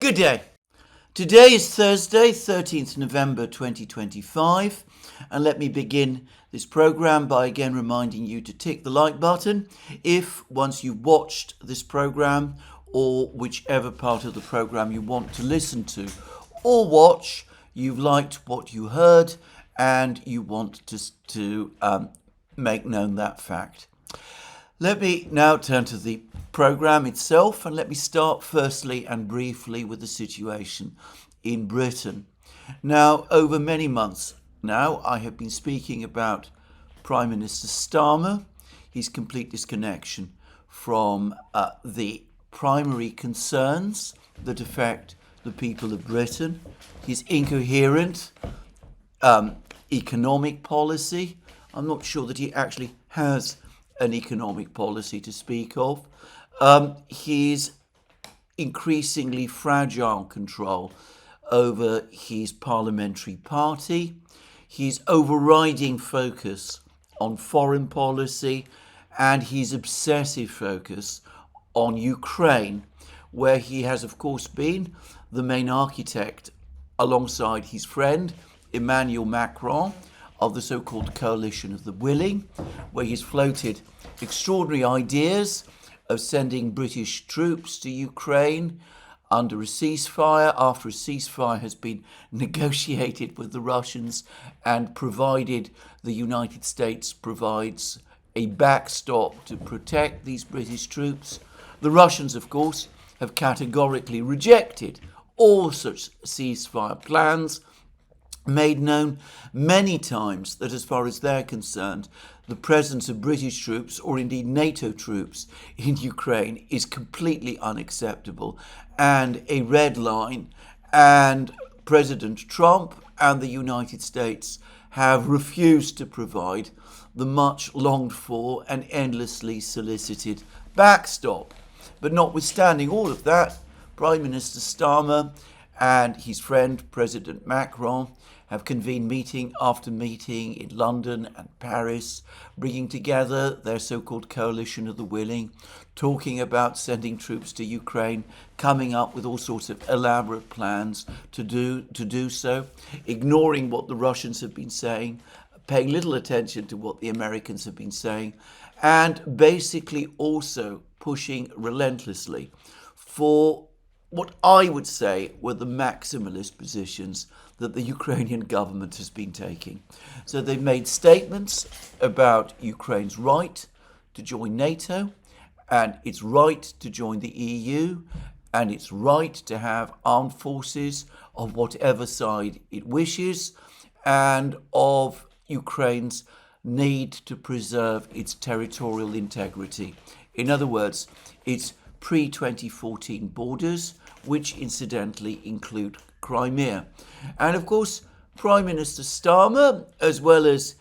Good day. Today is Thursday, 13th November 2025, and let me begin this program by again reminding you to tick the like button if, once you've watched this program or whichever part of the program you want to listen to or watch, you've liked what you heard and you want to make known that fact. Let me now turn to the programme itself, and let me start firstly and briefly with the situation in Britain. Now, over many months now, I have been speaking about Prime Minister Starmer, his complete disconnection from the primary concerns that affect the people of Britain, his incoherent economic policy. I'm not sure that he actually has an economic policy to speak of. His increasingly fragile control over his parliamentary party, his overriding focus on foreign policy, and his obsessive focus on Ukraine, where he has, of course, been the main architect alongside his friend Emmanuel Macron of the so-called coalition of the willing, where he's floated extraordinary ideas of sending British troops to Ukraine under a ceasefire, after a ceasefire has been negotiated with the Russians and provided the United States provides a backstop to protect these British troops. The Russians, of course, have categorically rejected all such ceasefire plans, made known many times that as far as they're concerned, the presence of British troops or indeed NATO troops in Ukraine is completely unacceptable and a red line, and President Trump and the United States have refused to provide the much longed for and endlessly solicited backstop. But notwithstanding all of that, Prime Minister Starmer and his friend President Macron have convened meeting after meeting in London and Paris, bringing together their so-called coalition of the willing, talking about sending troops to Ukraine, coming up with all sorts of elaborate plans to do so, ignoring what the Russians have been saying, paying little attention to what the Americans have been saying, and basically also pushing relentlessly for what I would say were the maximalist positions that the Ukrainian government has been taking. So they've made statements about Ukraine's right to join NATO and its right to join the EU and its right to have armed forces of whatever side it wishes, and of Ukraine's need to preserve its territorial integrity. In other words, its pre-2014 borders, which incidentally include Crimea. And of course, Prime Minister Starmer, as well as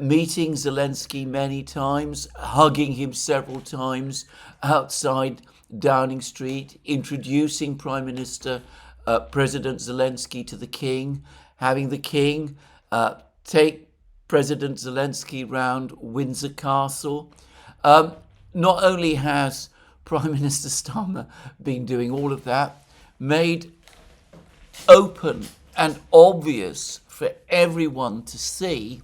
meeting Zelensky many times, hugging him several times outside Downing Street, introducing President Zelensky to the King, having the King take President Zelensky round Windsor Castle. Not only has Prime Minister Starmer been doing all of that, made open and obvious for everyone to see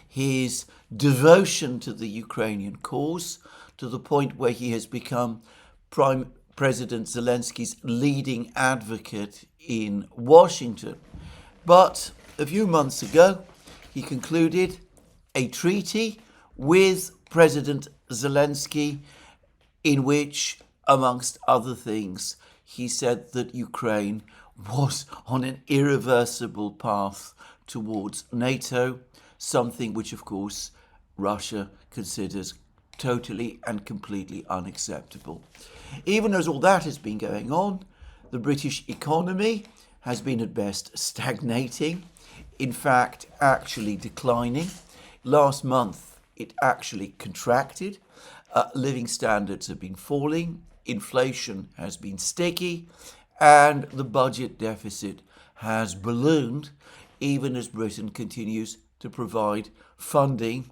his devotion to the Ukrainian cause, to the point where he has become President Zelensky's leading advocate in Washington. But a few months ago, he concluded a treaty with President Zelensky in which, amongst other things, he said that Ukraine was on an irreversible path towards NATO, something which, of course, Russia considers totally and completely unacceptable. Even as all that has been going on, the British economy has been at best stagnating, in fact, actually declining. Last month, it actually contracted. Living standards have been falling, inflation has been sticky, and the budget deficit has ballooned, even as Britain continues to provide funding,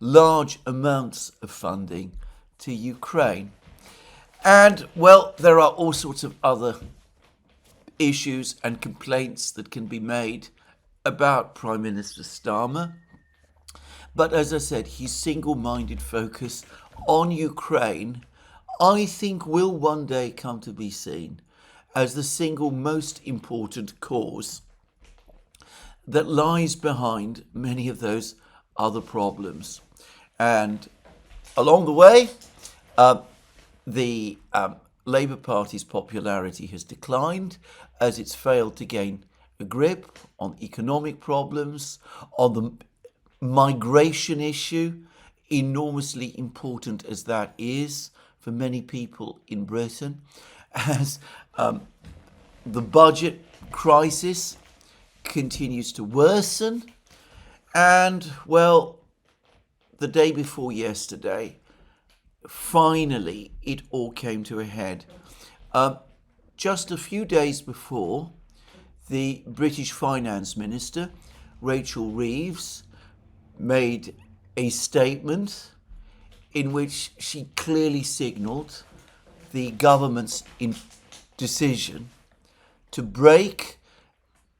large amounts of funding, to Ukraine. And, well, there are all sorts of other issues and complaints that can be made about Prime Minister Starmer. But as I said, his single-minded focus on Ukraine, I think, will one day come to be seen as the single most important cause that lies behind many of those other problems. And along the way, the Labour Party's popularity has declined as it's failed to gain a grip on economic problems, on the migration issue, enormously important as that is for many people in Britain, as the budget crisis continues to worsen. And, well, the day before yesterday, finally, it all came to a head. Just a few days before, the British Finance Minister, Rachel Reeves, made a statement in which she clearly signalled the government's decision to break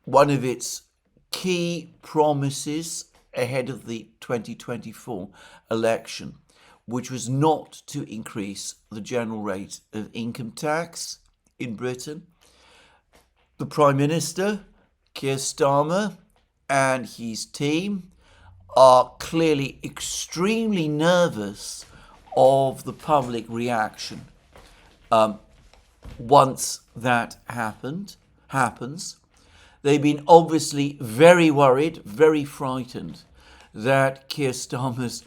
one of its key promises ahead of the 2024 election, which was not to increase the general rate of income tax in Britain. The Prime Minister, Keir Starmer, and his team are clearly extremely nervous of the public reaction once that happens. They've been obviously very worried, very frightened that Keir Starmer's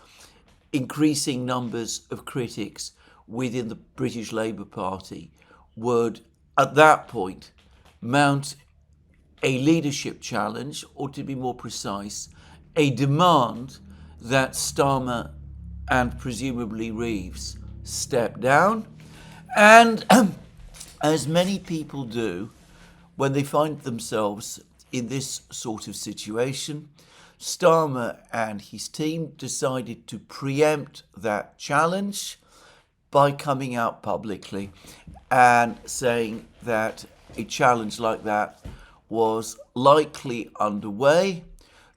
increasing numbers of critics within the British Labour Party would, at that point, mount a leadership challenge, or to be more precise, a demand that Starmer and presumably Reeves step down. And as many people do when they find themselves in this sort of situation, Starmer and his team decided to preempt that challenge by coming out publicly and saying that a challenge like that was likely underway,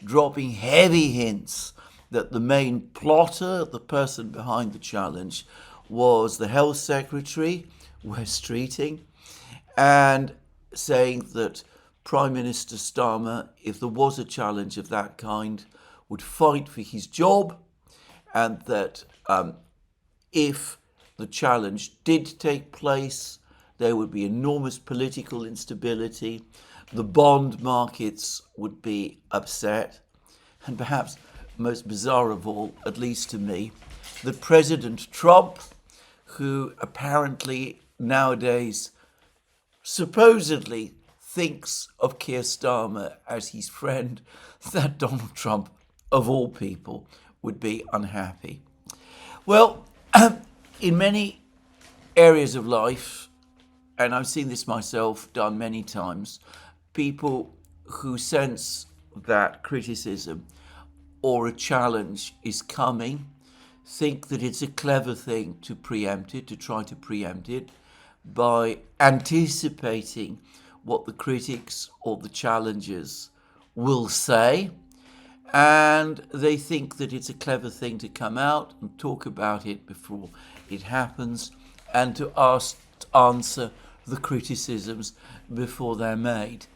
dropping heavy hints that the main plotter, the person behind the challenge, was the Health Secretary, Wes Streeting, and saying that Prime Minister Starmer, if there was a challenge of that kind, would fight for his job, and that if the challenge did take place, there would be enormous political instability, the bond markets would be upset, and perhaps most bizarre of all, at least to me, that President Trump, who apparently nowadays supposedly thinks of Keir Starmer as his friend, that Donald Trump, of all people, would be unhappy. Well, in many areas of life, and I've seen this myself done many times, people who sense that criticism or a challenge is coming think that it's a clever thing to preempt it, to try to preempt it by anticipating what the critics or the challengers will say, and they think that it's a clever thing to come out and talk about it before it happens and to answer the criticisms before they're made.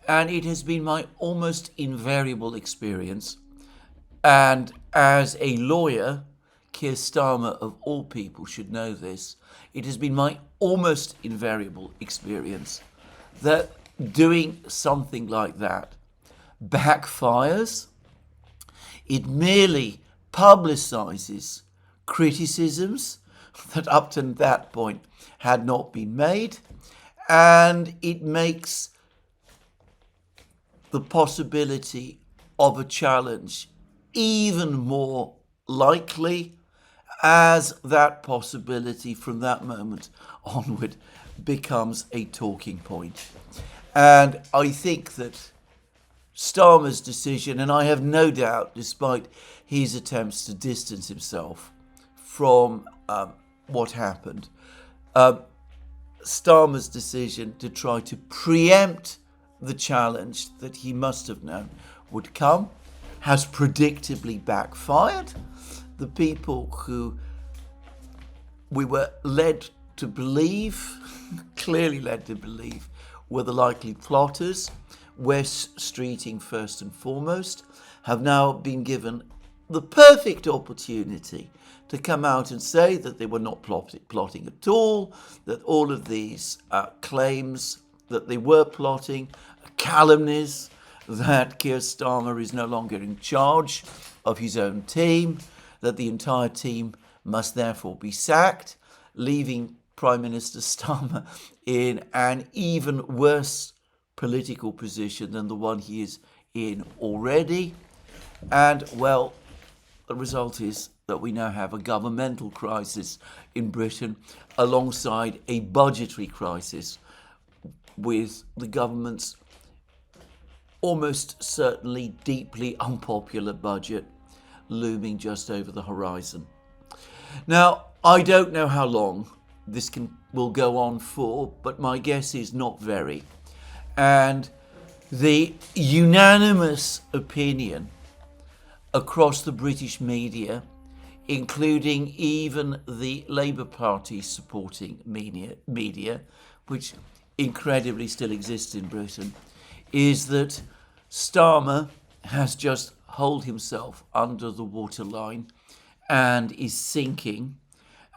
And it has been my almost invariable experience, and as a lawyer, Keir Starmer of all people should know this, it has been my almost invariable experience that doing something like that backfires. It merely publicizes criticisms that up to that point had not been made, and it makes the possibility of a challenge even more likely, as that possibility from that moment onward becomes a talking point. And I think that Starmer's decision, and I have no doubt, despite his attempts to distance himself from what happened, Starmer's decision to try to preempt the challenge that he must have known would come has predictably backfired. The people who we were led to believe, clearly led to believe, were the likely plotters, West Streeting first and foremost, have now been given the perfect opportunity to come out and say that they were not plotting at all, that all of these claims that they were plotting, calumnies, that Keir Starmer is no longer in charge of his own team, that the entire team must therefore be sacked, leaving Prime Minister Starmer in an even worse political position than the one he is in already. And, well, the result is that we now have a governmental crisis in Britain alongside a budgetary crisis, with the government's almost certainly deeply unpopular budget looming just over the horizon. Now, I don't know how long this will go on for, but my guess is not very. And the unanimous opinion across the British media, including even the Labour Party supporting media, which incredibly still exists in Britain, is that Starmer has just holed himself under the waterline and is sinking,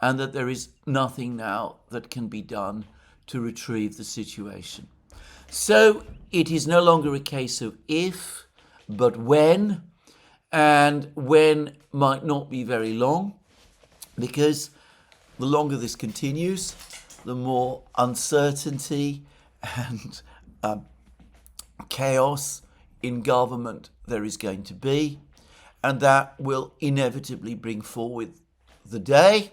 and that there is nothing now that can be done to retrieve the situation. So it is no longer a case of if, but when, and when might not be very long, because the longer this continues, the more uncertainty and chaos in government there is going to be, and that will inevitably bring forward the day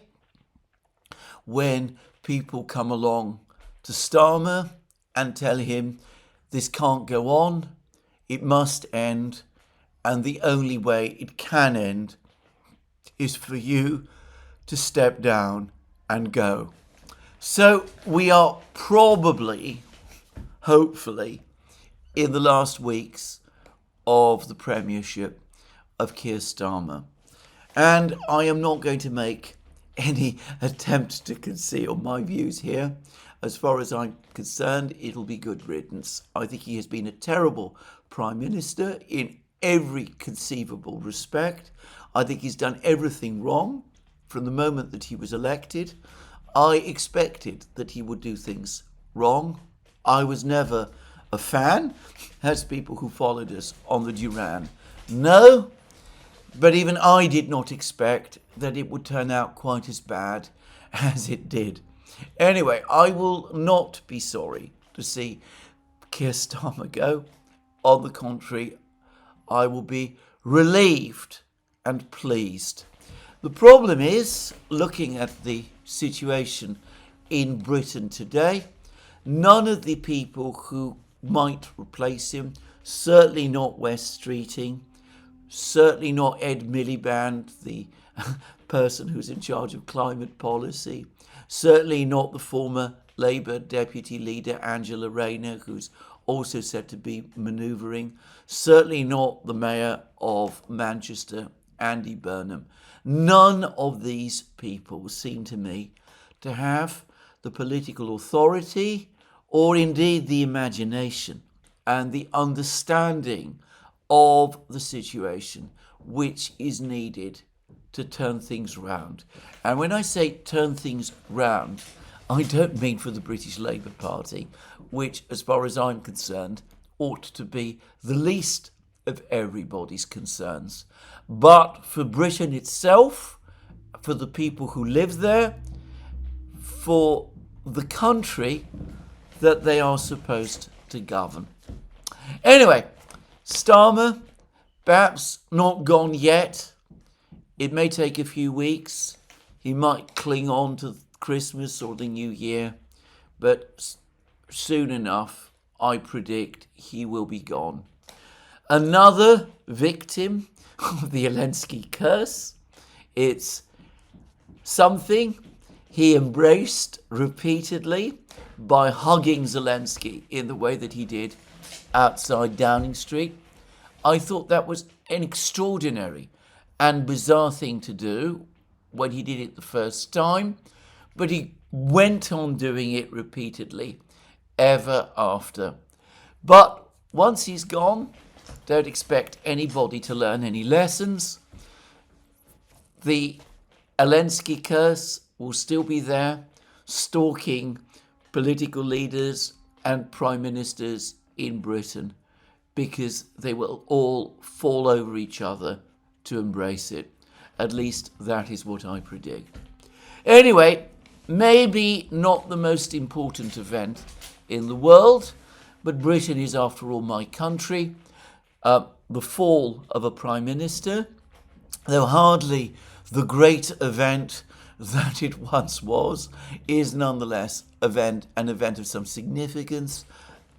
when people come along to Starmer and tell him this can't go on, it must end, and the only way it can end is for you to step down and go. So we are probably, hopefully, in the last weeks of the premiership of Keir Starmer. And I am not going to make any attempt to conceal my views here. As far as I'm concerned, it'll be good riddance. I think he has been a terrible Prime Minister in every conceivable respect. I think he's done everything wrong from the moment that he was elected. I expected that he would do things wrong. I was never a fan, as people who followed us on the Duran know, but even I did not expect that it would turn out quite as bad as it did. Anyway, I will not be sorry to see Keir Starmer go. On the contrary, I will be relieved and pleased. The problem is, looking at the situation in Britain today, none of the people who might replace him, certainly not West Streeting, certainly not Ed Miliband, the person who's in charge of climate policy, certainly not the former Labour Deputy Leader Angela Rayner, who's also said to be manoeuvring, certainly not the Mayor of Manchester, Andy Burnham. None of these people seem to me to have the political authority or indeed the imagination and the understanding of the situation which is needed to turn things round. And when I say turn things round, I don't mean for the British Labour Party, which, as far as I'm concerned, ought to be the least of everybody's concerns, but for Britain itself, for the people who live there, for the country that they are supposed to govern. Anyway, Starmer, perhaps not gone yet. It may take a few weeks. He might cling on to Christmas or the New Year, but soon enough, I predict he will be gone. Another victim of the Zelensky curse. It's something He embraced repeatedly by hugging Zelensky in the way that he did outside Downing Street. I thought that was an extraordinary and bizarre thing to do when he did it the first time, but he went on doing it repeatedly ever after. But once he's gone, don't expect anybody to learn any lessons. The Zelensky curse will still be there, stalking political leaders and prime ministers in Britain, because they will all fall over each other to embrace it. At least that is what I predict. Anyway, maybe not the most important event in the world, but Britain is, after all, my country. The fall of a prime minister, though hardly the great event that it once was, is nonetheless an event of some significance.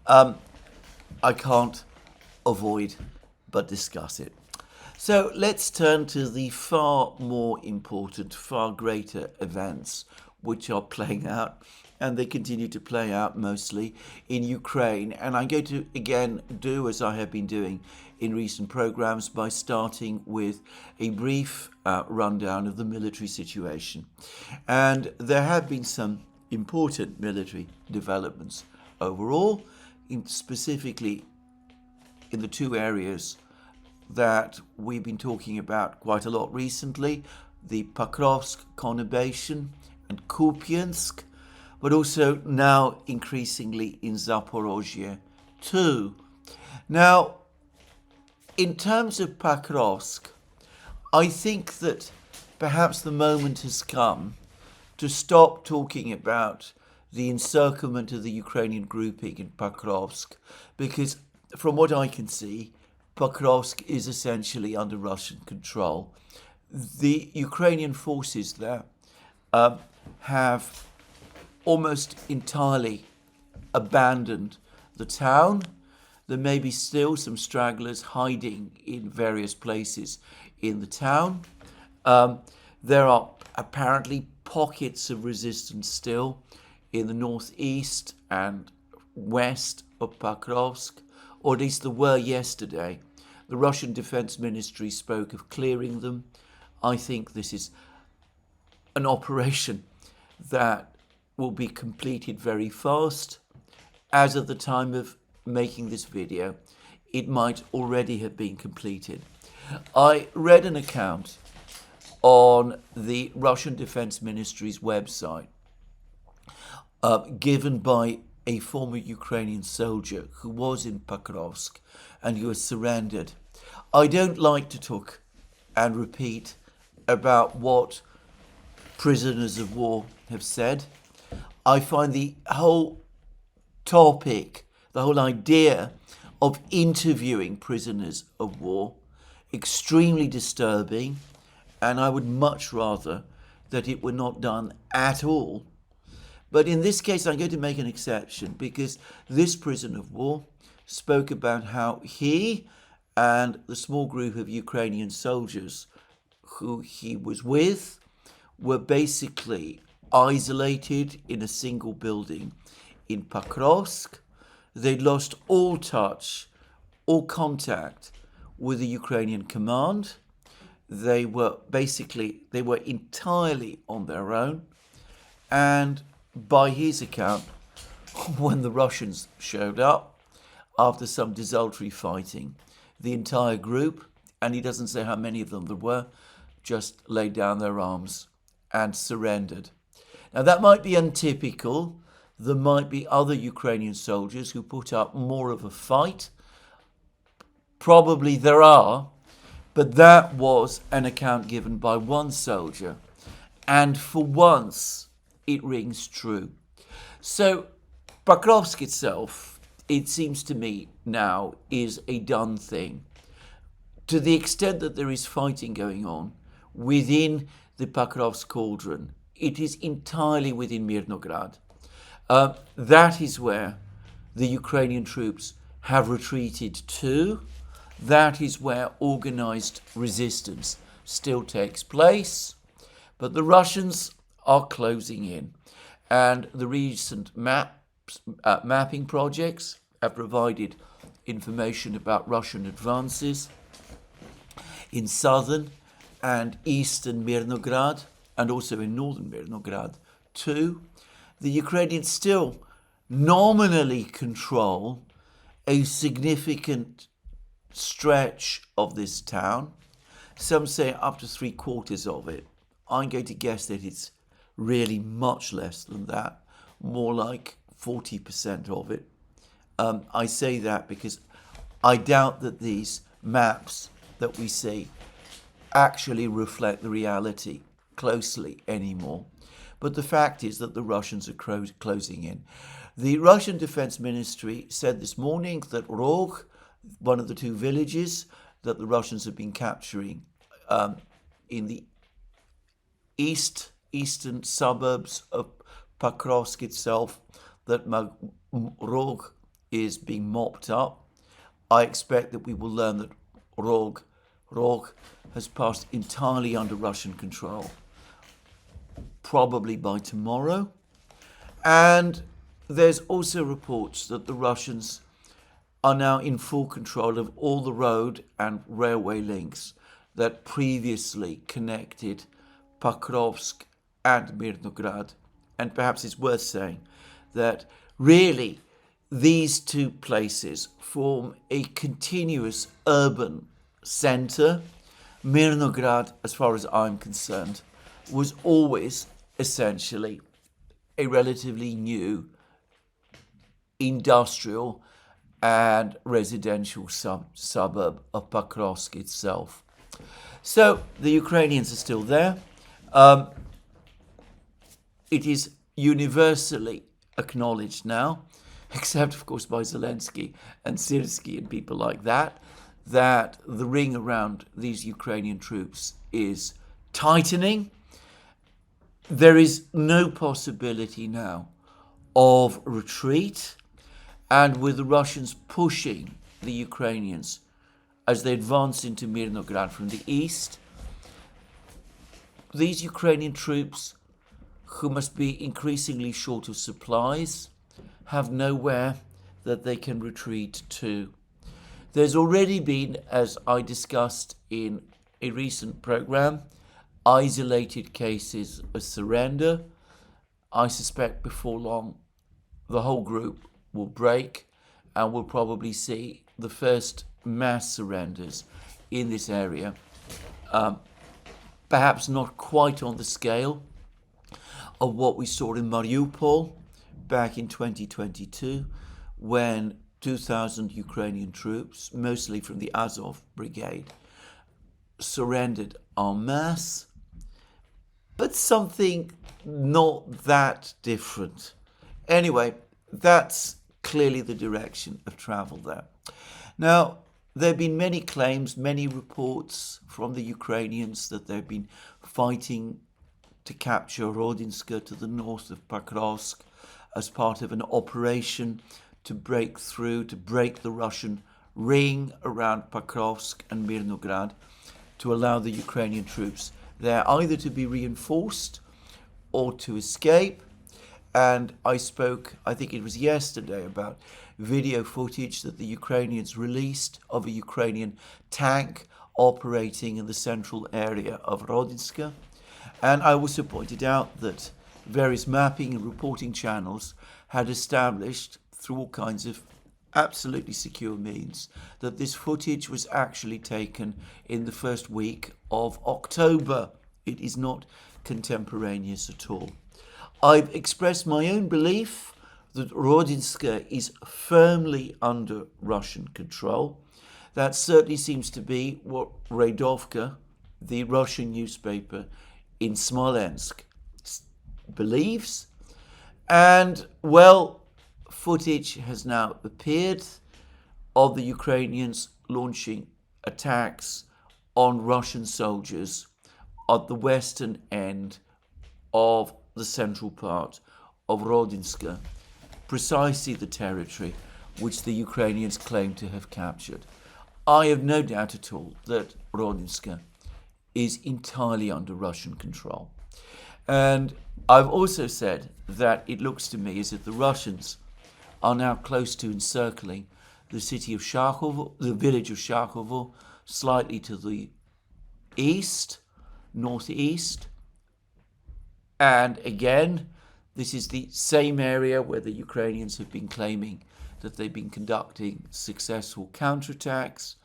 I can't avoid but discuss it. So let's turn to the far more important, far greater events which are playing out, and they continue to play out mostly in Ukraine. And I'm going to again do as I have been doing in recent programs by starting with a brief rundown of the military situation. And there have been some important military developments overall, specifically in the two areas that we've been talking about quite a lot recently, the Pakovsk conurbation and Kupiansk, but also now increasingly in Zaporozhye too. Now, in terms of Pakovsk, I think that perhaps the moment has come to stop talking about the encirclement of the Ukrainian grouping in Pakovsk, because from what I can see, Pakovsk is essentially under Russian control. The Ukrainian forces there have almost entirely abandoned the town. There may be still some stragglers hiding in various places in the town. There are apparently pockets of resistance still in the northeast and west of Pakovsk, or at least there were yesterday. The Russian Defense Ministry spoke of clearing them. I think this is an operation that will be completed very fast. As of the time of making this video, it might already have been completed. I read an account on the Russian Defense Ministry's website given by a former Ukrainian soldier who was in Pakovsk and who has surrendered. I don't like to talk and repeat about what prisoners of war have said. I find the whole topic, the whole idea of interviewing prisoners of war extremely disturbing, and I would much rather that it were not done at all. But in this case, I'm going to make an exception, because this prisoner of war spoke about how he and the small group of Ukrainian soldiers who he was with were basically isolated in a single building in Pakovsk. They'd lost all touch, all contact with the Ukrainian command. They were entirely on their own. And by his account, when the Russians showed up, after some desultory fighting, the entire group, and he doesn't say how many of them there were, just laid down their arms and surrendered. Now, that might be untypical. There might be other Ukrainian soldiers who put up more of a fight. Probably there are, but that was an account given by one soldier, and for once it rings true. So Pakovsk itself, it seems to me now, is a done thing. To the extent that there is fighting going on within the Pakovsk cauldron, it is entirely within Mirnograd. That is where the Ukrainian troops have retreated to. That is where organized resistance still takes place. But the Russians are closing in. And the recent mapping projects have provided information about Russian advances in southern and eastern Mirnograd, and also in northern Mirnograd too. The Ukrainians still nominally control a significant stretch of this town. Some say up to 3/4 of it. I'm going to guess that it's really much less than that, more like 40% of it. I say that because I doubt that these maps that we see actually reflect the reality closely anymore. But the fact is that the Russians are closing in. The Russian Defense Ministry said this morning that Rog, one of the two villages that the Russians have been capturing in the eastern suburbs of Pakovsk itself, that Rog is being mopped up. I expect that we will learn that Rog has passed entirely under Russian control, probably by tomorrow. And there's also reports that the Russians are now in full control of all the road and railway links that previously connected Pakovsk and Mirnograd. And perhaps it's worth saying that really these two places form a continuous urban centre. Mirnograd, as far as I'm concerned, was always essentially a relatively new industrial and residential suburb of Pakovsk itself. So the Ukrainians are still there. It is universally acknowledged now, except of course by Zelensky and Syrskyi and people like that the ring around these Ukrainian troops is tightening. There is no possibility now of retreat, and with the Russians pushing the Ukrainians as they advance into Mirnograd from the east, these Ukrainian troops, who must be increasingly short of supplies, have nowhere that they can retreat to. There's already been, as I discussed in a recent program, isolated cases of surrender. I suspect before long the whole group will break and we'll probably see the first mass surrenders in this area. Perhaps not quite on the scale of what we saw in Mariupol back in 2022, when 2,000 Ukrainian troops, mostly from the Azov brigade, surrendered en masse, but something not that different. Anyway, that's clearly the direction of travel there. Now, there have been many claims, many reports from the Ukrainians that they've been fighting to capture Rodinska to the north of Pakrovsk as part of an operation to break through, to break the Russian ring around Pakovsk and Mirnograd, to allow the Ukrainian troops there either to be reinforced or to escape. And I spoke, I think it was yesterday, about video footage that the Ukrainians released of a Ukrainian tank operating in the central area of Rodinska. And I also pointed out that various mapping and reporting channels had established, through all kinds of absolutely secure means, that this footage was actually taken in the first week of October. It is not contemporaneous at all. I've expressed my own belief that Rodinska is firmly under Russian control. That certainly seems to be what Radovka, the Russian newspaper in Smolensk, believes. And, well, footage has now appeared of the Ukrainians launching attacks on Russian soldiers at the western end of the central part of Rodinska, precisely the territory which the Ukrainians claim to have captured. I have no doubt at all that Rodinska is entirely under Russian control. And I've also said that it looks to me as if the Russians are now close to encircling the city of Charkovo, the village of Charkovo, slightly to the east, northeast. And again, this is the same area where the Ukrainians have been claiming that they've been conducting successful counterattacks.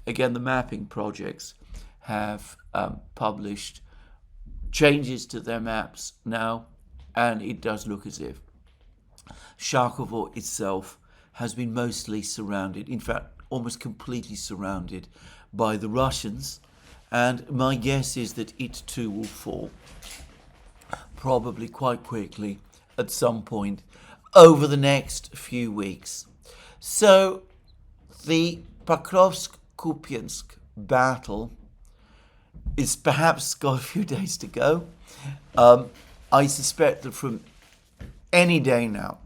Again, the mapping projects have published changes to their maps now, and it does look as if Charkovo itself has been mostly surrounded, in fact, almost completely surrounded by the Russians, and my guess is that it too will fall, probably quite quickly at some point over the next few weeks. So the Pakovsk Kupiansk battle is perhaps got a few days to go. I suspect that from any day now,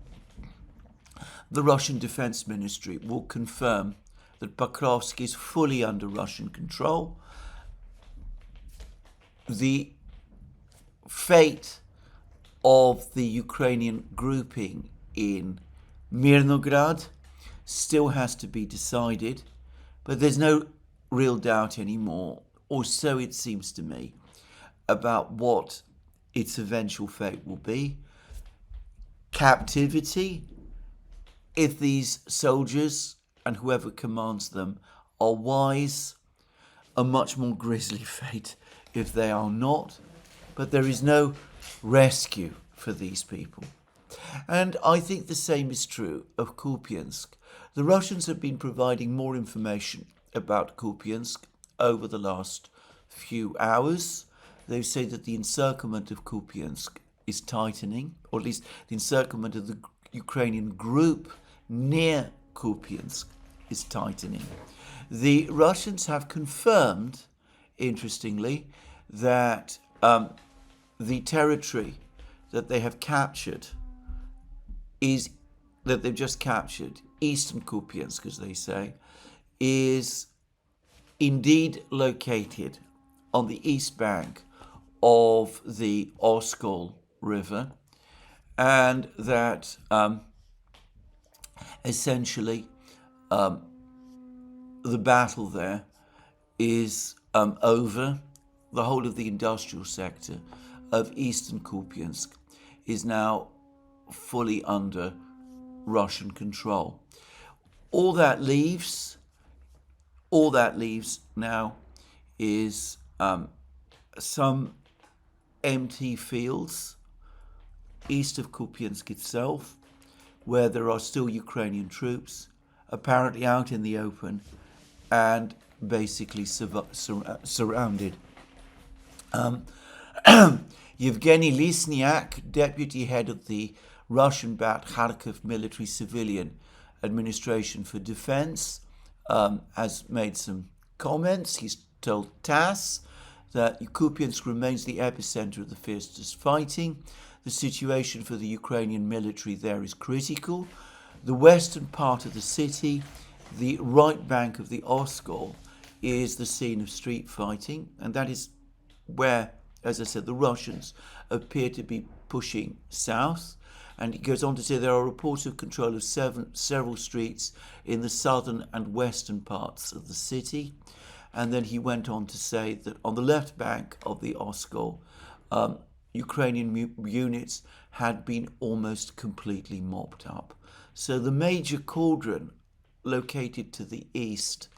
the Russian Defense Ministry will confirm that Pakovsk is fully under Russian control. The fate of the Ukrainian grouping in Mirnograd still has to be decided, but there's no real doubt anymore, or so it seems to me, about what its eventual fate will be. Captivity, if these soldiers and whoever commands them are wise, a much more grisly fate if they are not. But there is no rescue for these people. And I think the same is true of Kupiansk. The Russians have been providing more information about Kupiansk over the last few hours. They say that the encirclement of Kupiansk is tightening, or at least the encirclement of the Ukrainian group near Kupiansk is tightening. The Russians have confirmed, interestingly, that the territory that they have captured that they've just captured, eastern Kupiansk, as they say, is indeed located on the east bank of the Oskol River, and that essentially the battle there is over. The whole of the industrial sector of eastern Kupiansk is now fully under Russian control. All that leaves now is some empty fields east of Kupiansk itself, where there are still Ukrainian troops, apparently out in the open and basically surrounded. Yevgeny Lisnyak, deputy head of the Russian-backed Kharkiv Military Civilian Administration for Defense, has made some comments. He's told TASS that Kupiansk remains the epicenter of the fiercest fighting. The situation for the Ukrainian military there is critical. The western part of the city, the right bank of the Oskol, is the scene of street fighting, and that is where, as I said, the Russians appear to be pushing south. And he goes on to say there are reports of control of several streets in the southern and western parts of the city. And then he went on to say that on the left bank of the Oskol, Ukrainian units had been almost completely mopped up. So the major cauldron located to the east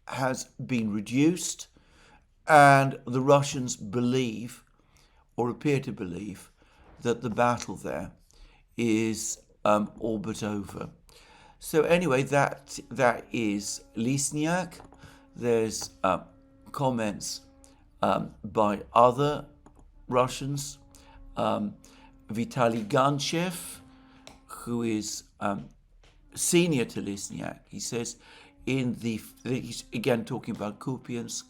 has been reduced, and the Russians believe, or appear to believe, that the battle there is all but over. So anyway, that is Lisnyak. There's comments by other Russians. Vitaly Ganchev, who is senior to Lisnyak, he says, he's again talking about Kupiansk,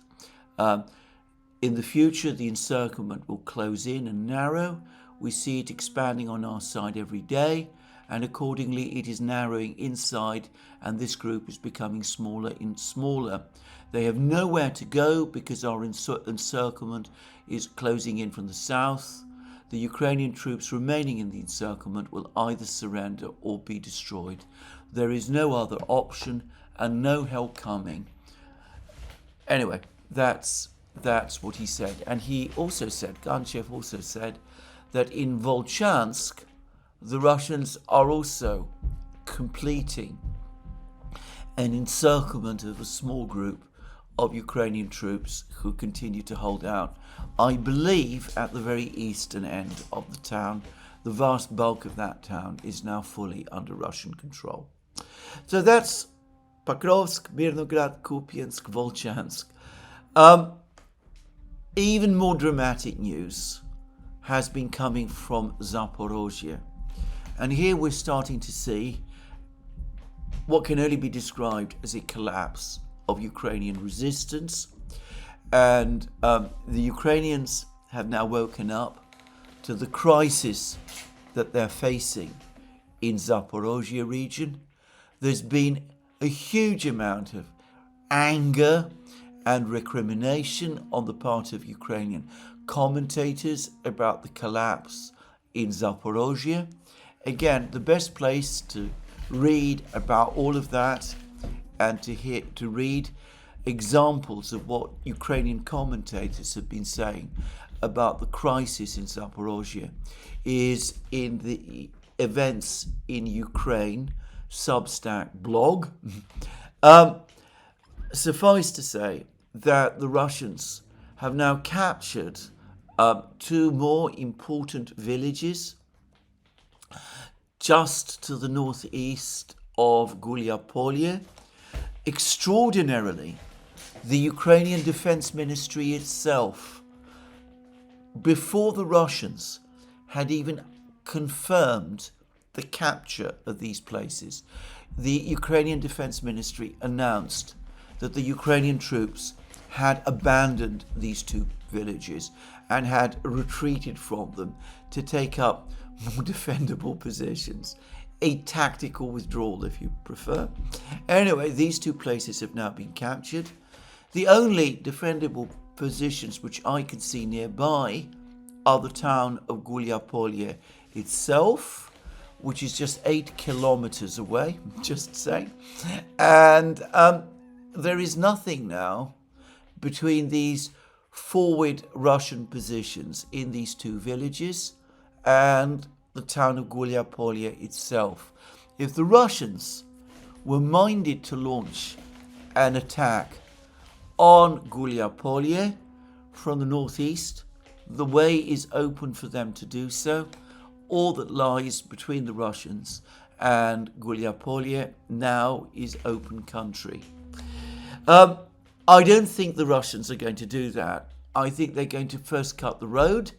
in the future the encirclement will close in and narrow. We see it expanding on our side every day, and accordingly it is narrowing inside, and this group is becoming smaller and smaller. They have nowhere to go because our encirclement is closing in from the south. The Ukrainian troops remaining in the encirclement will either surrender or be destroyed. There is no other option and no help coming. Anyway, that's what he said. And he also said, Ganchev also said, that in Volchansk, the Russians are also completing an encirclement of a small group of Ukrainian troops who continue to hold out. I believe at the very eastern end of the town, the vast bulk of that town is now fully under Russian control. So that's Pakovsk, Mirnograd, Kupiansk, Volchansk. Even more dramatic news has been coming from Zaporozhye. And here we're starting to see what can only be described as a collapse of Ukrainian resistance. And the Ukrainians have now woken up to the crisis that they're facing in Zaporozhye region. There's been a huge amount of anger and recrimination on the part of Ukrainian commentators about the collapse in Zaporozhye. Again, the best place to read about all of that and to read examples of what Ukrainian commentators have been saying about the crisis in Zaporozhye is in the Events in Ukraine Substack blog. Suffice to say that the Russians have now captured two more important villages just to the northeast of Gulyapolye. Extraordinarily, the Ukrainian Defense Ministry itself, before the Russians had even confirmed the capture of these places, the Ukrainian Defense Ministry announced that the Ukrainian troops had abandoned these two villages and had retreated from them to take up more defendable positions. A tactical withdrawal, if you prefer. Anyway, these two places have now been captured. The only defendable positions which I can see nearby are the town of Gulyapolye itself, which is just 8 kilometers away, just saying. And there is nothing now between these forward Russian positions in these two villages and the town of Gulyapolye itself. If the Russians were minded to launch an attack on Gulyapolye from the northeast, the way is open for them to do so. All that lies between the Russians and Gulyapolye now is open country. I don't think the Russians are going to do that. I think they're going to first cut the road,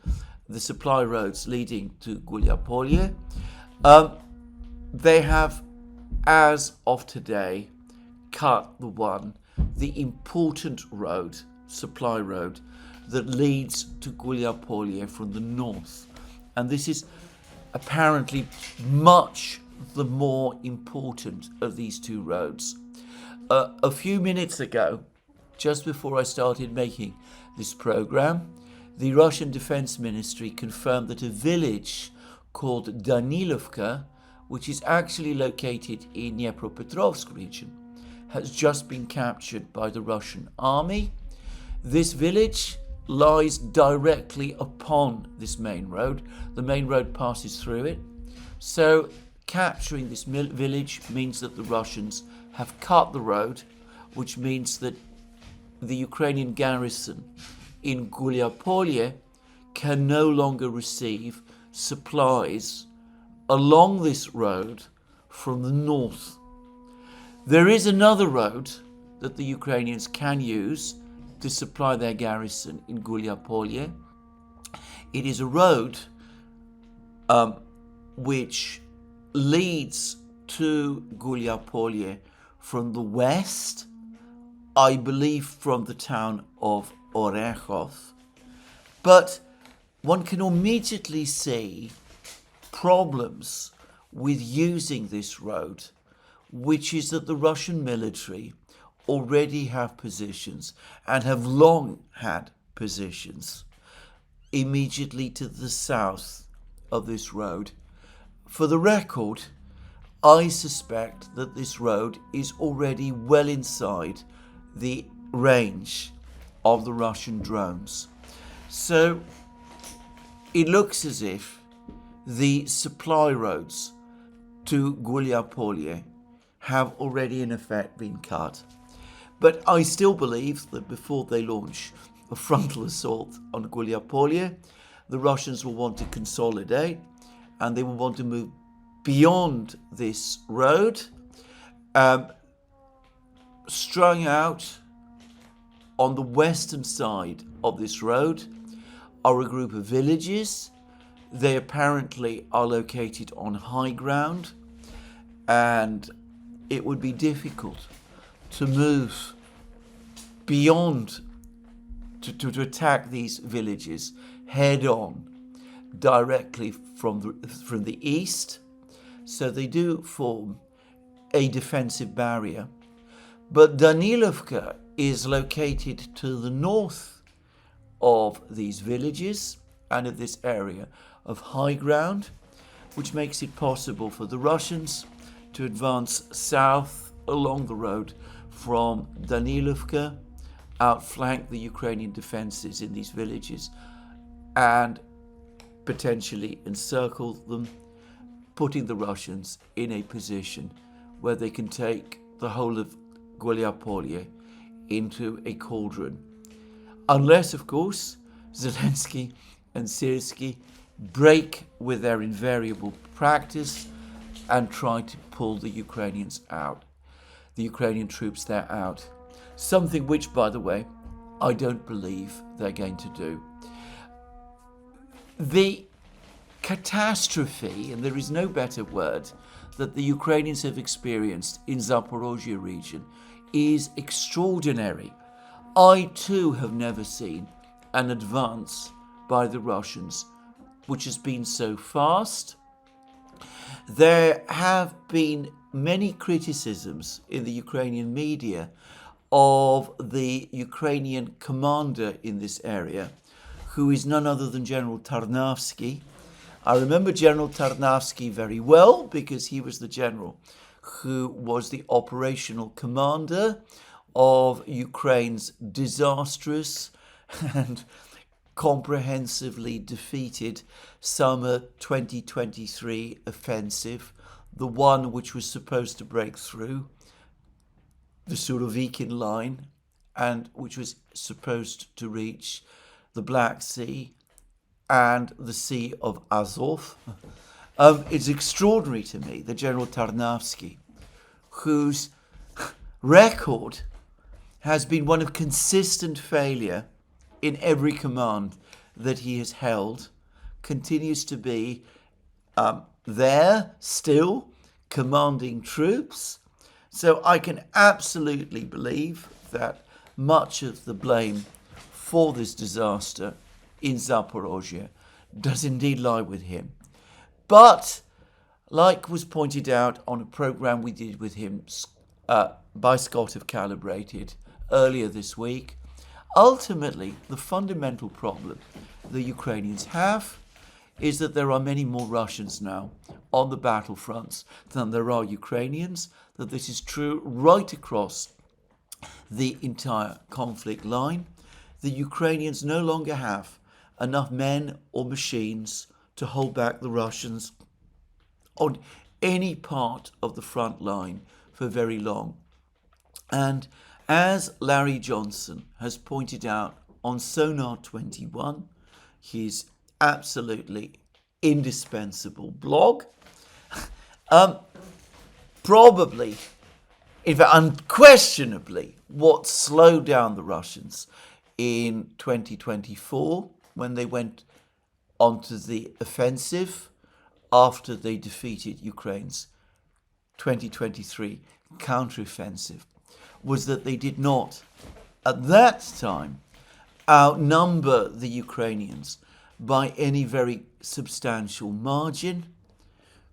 the supply roads leading to Gulyapolye. They have, as of today, cut the important road, supply road, that leads to Gulyapolye from the north. And this is apparently much the more important of these two roads. A few minutes ago, just before I started making this program, the Russian Defense Ministry confirmed that a village called Danilovka, which is actually located in Dnipropetrovsk region, has just been captured by the Russian army. This village lies directly upon this main road. The main road passes through it. So capturing this village means that the Russians have cut the road, which means that the Ukrainian garrison in Gulyapolye can no longer receive supplies along this road from the north. There is another road that the Ukrainians can use to supply their garrison in Gulyapolye. It is a road which leads to Gulyapolye from the west, I believe from the town of Orekhov. But one can immediately see problems with using this road, which is that the Russian military already have positions and have long had positions immediately to the south of this road. For the record, I suspect that this road is already well inside the range of the Russian drones. So it looks as if the supply roads to Gulyapolye have already in effect been cut. But I still believe that before they launch a frontal assault on Gulyapolye, the Russians will want to consolidate and they will want to move beyond this road. Strung out on the western side of this road are a group of villages. They apparently are located on high ground, and it would be difficult to move beyond, to attack these villages head on directly from the east. So they do form a defensive barrier. But Danilovka is located to the north of these villages and of this area of high ground, which makes it possible for the Russians to advance south along the road from Danilovka, outflank the Ukrainian defenses in these villages, and potentially encircle them, putting the Russians in a position where they can take the whole of Gulyapolye into a cauldron. Unless, of course, Zelensky and Syrskyi break with their invariable practice and try to pull the Ukrainians out, the Ukrainian troops there out. Something which, by the way, I don't believe they're going to do. The catastrophe, and there is no better word, that the Ukrainians have experienced in Zaporozhye region is extraordinary. I too have never seen an advance by the Russians which has been so fast. There have been many criticisms in the Ukrainian media of the Ukrainian commander in this area, who is none other than General Tarnavsky. I remember General Tarnavsky very well because he was the general who was the operational commander of Ukraine's disastrous and comprehensively defeated summer 2023 offensive, the one which was supposed to break through the Surovikin line and which was supposed to reach the Black Sea and the Sea of Azov. It's extraordinary to me that General Tarnavsky, whose record has been one of consistent failure in every command that he has held, continues to be there still commanding troops. So I can absolutely believe that much of the blame for this disaster in Zaporozhye does indeed lie with him. But, like was pointed out on a program we did with him by Scott of Calibrated earlier this week, ultimately the fundamental problem the Ukrainians have is that there are many more Russians now on the battlefronts than there are Ukrainians, that this is true right across the entire conflict line. The Ukrainians no longer have enough men or machines to hold back the Russians on any part of the front line for very long. And as Larry Johnson has pointed out on Sonar 21, his absolutely indispensable blog, probably, in fact, unquestionably, what slowed down the Russians in 2024 when they went onto the offensive after they defeated Ukraine's 2023 counteroffensive was that they did not, at that time, outnumber the Ukrainians by any very substantial margin.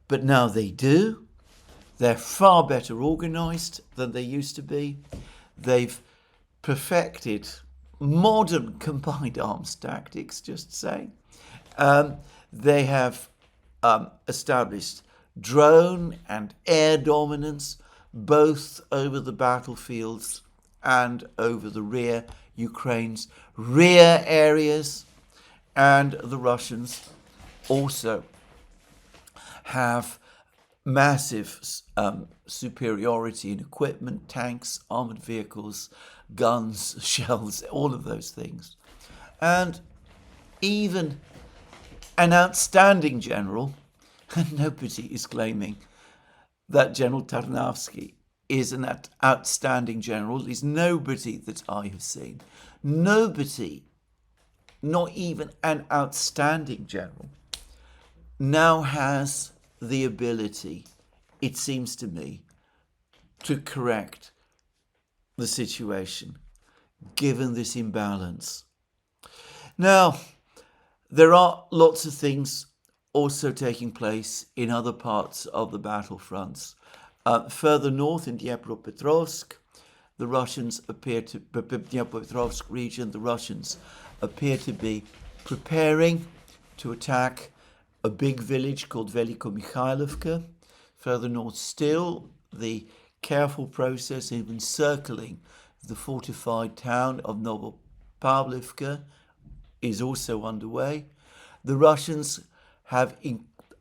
but now they do. They're far better organized than they used to be. They've perfected modern combined arms tactics, just saying. They have established drone and air dominance, both over the battlefields and over the Ukraine's rear areas. And the Russians also have massive superiority in equipment, tanks, armored vehicles, guns, shells, all of those things. And even an outstanding general, and nobody is claiming that General Tarnavsky is an outstanding general, is nobody that I have seen. Nobody, not even an outstanding general, now has the ability, it seems to me, to correct the situation, given this imbalance. Now, there are lots of things also taking place in other parts of the battlefronts. Further north in Dnipropetrovsk, the Russians appear to, Dnipropetrovsk region, the Russians appear to be preparing to attack a big village called Velikomikhailovka. Further north still, the careful process of encircling the fortified town of Novopavlivka is also underway. The Russians have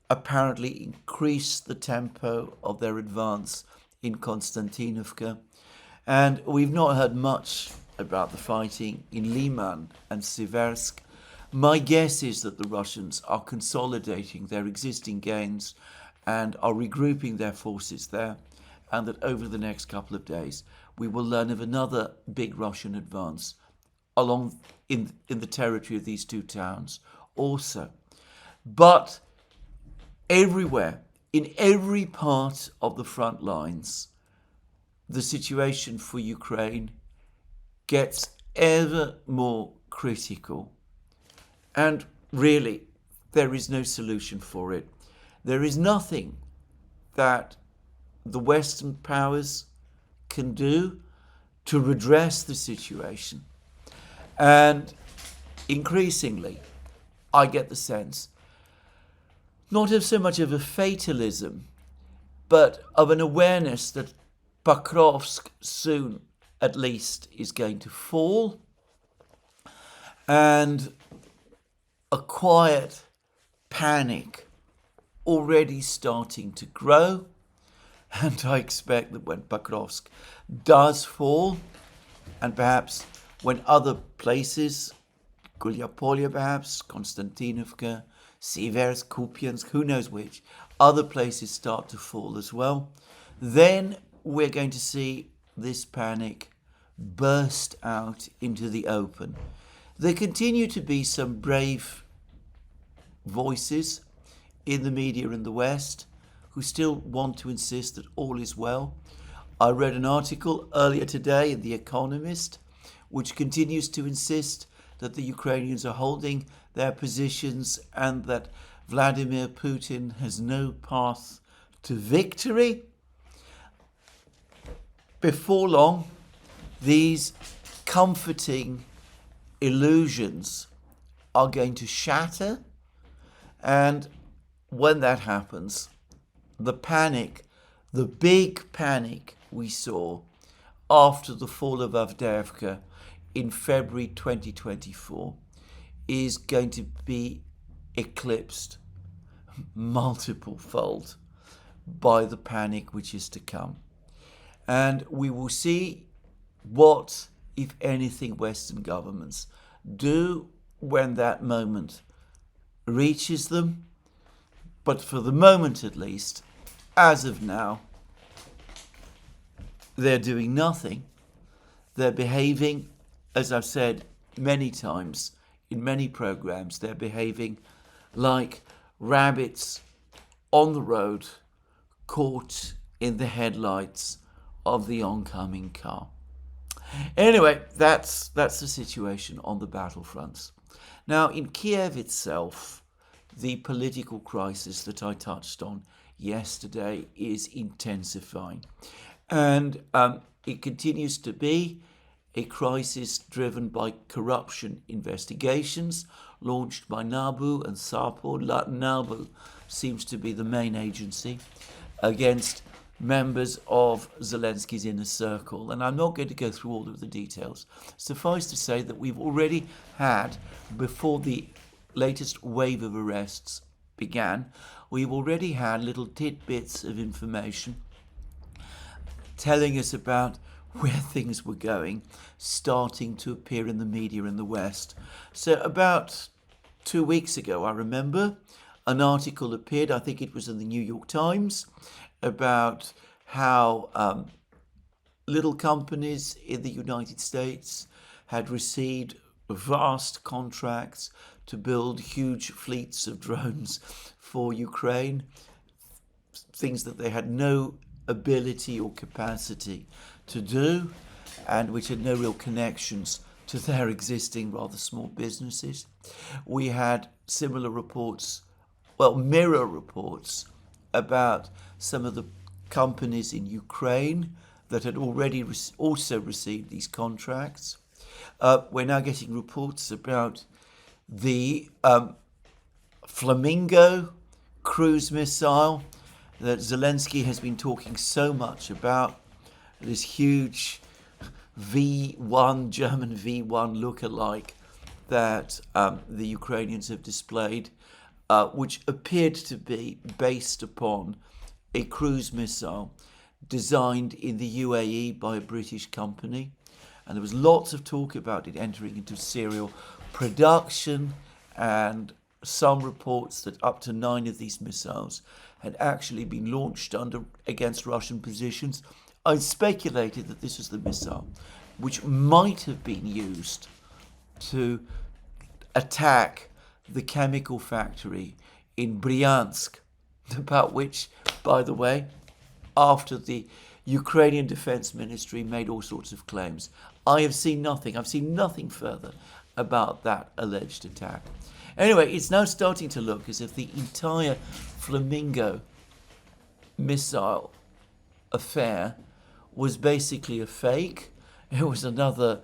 apparently increased the tempo of their advance in Konstantinovka, and we've not heard much about the fighting in Liman and Siversk. My guess is that the Russians are consolidating their existing gains and are regrouping their forces there, and that over the next couple of days we will learn of another big Russian advance along in the territory of these two towns also. But everywhere, in every part of the front lines, the situation for Ukraine gets ever more critical. And really, there is no solution for it. There is nothing that the Western powers can do to redress the situation. And increasingly, I get the sense, not of so much of a fatalism, but of an awareness that Pakrovsk soon, at least, is going to fall, and a quiet panic already starting to grow. And I expect that when Pakrovsk does fall, and perhaps when other places, Gulyapolye perhaps, Konstantinovka, Engulfs, Kupiansk, who knows which, other places start to fall as well, then we're going to see this panic burst out into the open. There continue to be some brave voices in the media in the West who still want to insist that all is well. I read an article earlier today in The Economist which continues to insist that the Ukrainians are holding their positions and that Vladimir Putin has no path to victory. Before long, these comforting illusions are going to shatter, and when that happens, the panic, the big panic we saw after the fall of Avdiivka in February 2024 is going to be eclipsed multiple-fold by the panic which is to come. And we will see what, if anything, Western governments do when that moment reaches them. But for the moment, at least, as of now, they're doing nothing. They're behaving, as I've said many times in many programs, they're behaving like rabbits on the road caught in the headlights of the oncoming car. Anyway, that's the situation on the battlefronts. Now, in Kiev itself, the political crisis that I touched on yesterday is intensifying. And it continues to be a crisis driven by corruption investigations launched by NABU and SAPO. NABU seems to be the main agency against members of Zelensky's inner circle. And I'm not going to go through all of the details. Suffice to say that we've already had, before the latest wave of arrests began, we've already had little tidbits of information telling us about where things were going, starting to appear in the media in the West. So about 2 weeks ago, I remember, an article appeared, I think it was in the New York Times, about how little companies in the United States had received vast contracts to build huge fleets of drones for Ukraine, things that they had no ability or capacity to do, and which had no real connections to their existing rather small businesses. We had similar reports, mirror reports, about some of the companies in Ukraine that had already also received these contracts. We're now getting reports about the Flamingo cruise missile that Zelensky has been talking so much about, this huge V1, German V1 look-alike that the Ukrainians have displayed, which appeared to be based upon a cruise missile designed in the UAE by a British company. And there was lots of talk about it entering into serial production, and some reports that up to 9 of these missiles had actually been launched against Russian positions. I speculated that this was the missile which might have been used to attack the chemical factory in Bryansk, about which, by the way, after the Ukrainian Defense Ministry made all sorts of claims. I have seen nothing. I've seen nothing further about that alleged attack. Anyway, it's now starting to look as if the entire Flamingo missile affair was basically a fake. It was another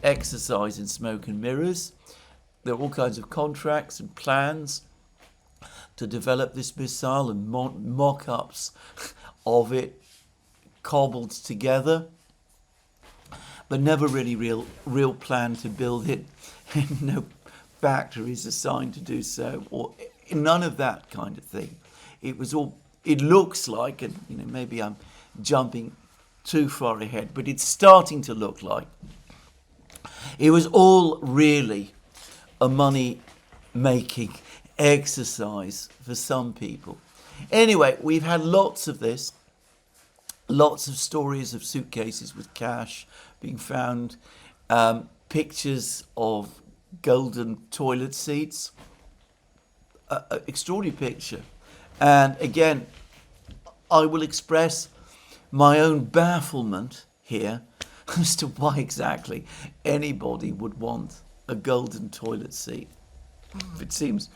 exercise in smoke and mirrors. There are all kinds of contracts and plans to develop this missile and mock-ups of it cobbled together, but never really real plan to build it. No factories assigned to do so, or none of that kind of thing. It looks like, and maybe I'm jumping too far ahead, but it's starting to look like it was all really a money-making exercise for some people. Anyway, we've had lots of this, lots of stories of suitcases with cash being found, pictures of golden toilet seats, extraordinary picture. And again, I will express my own bafflement here as to why exactly anybody would want a golden toilet seat. It seems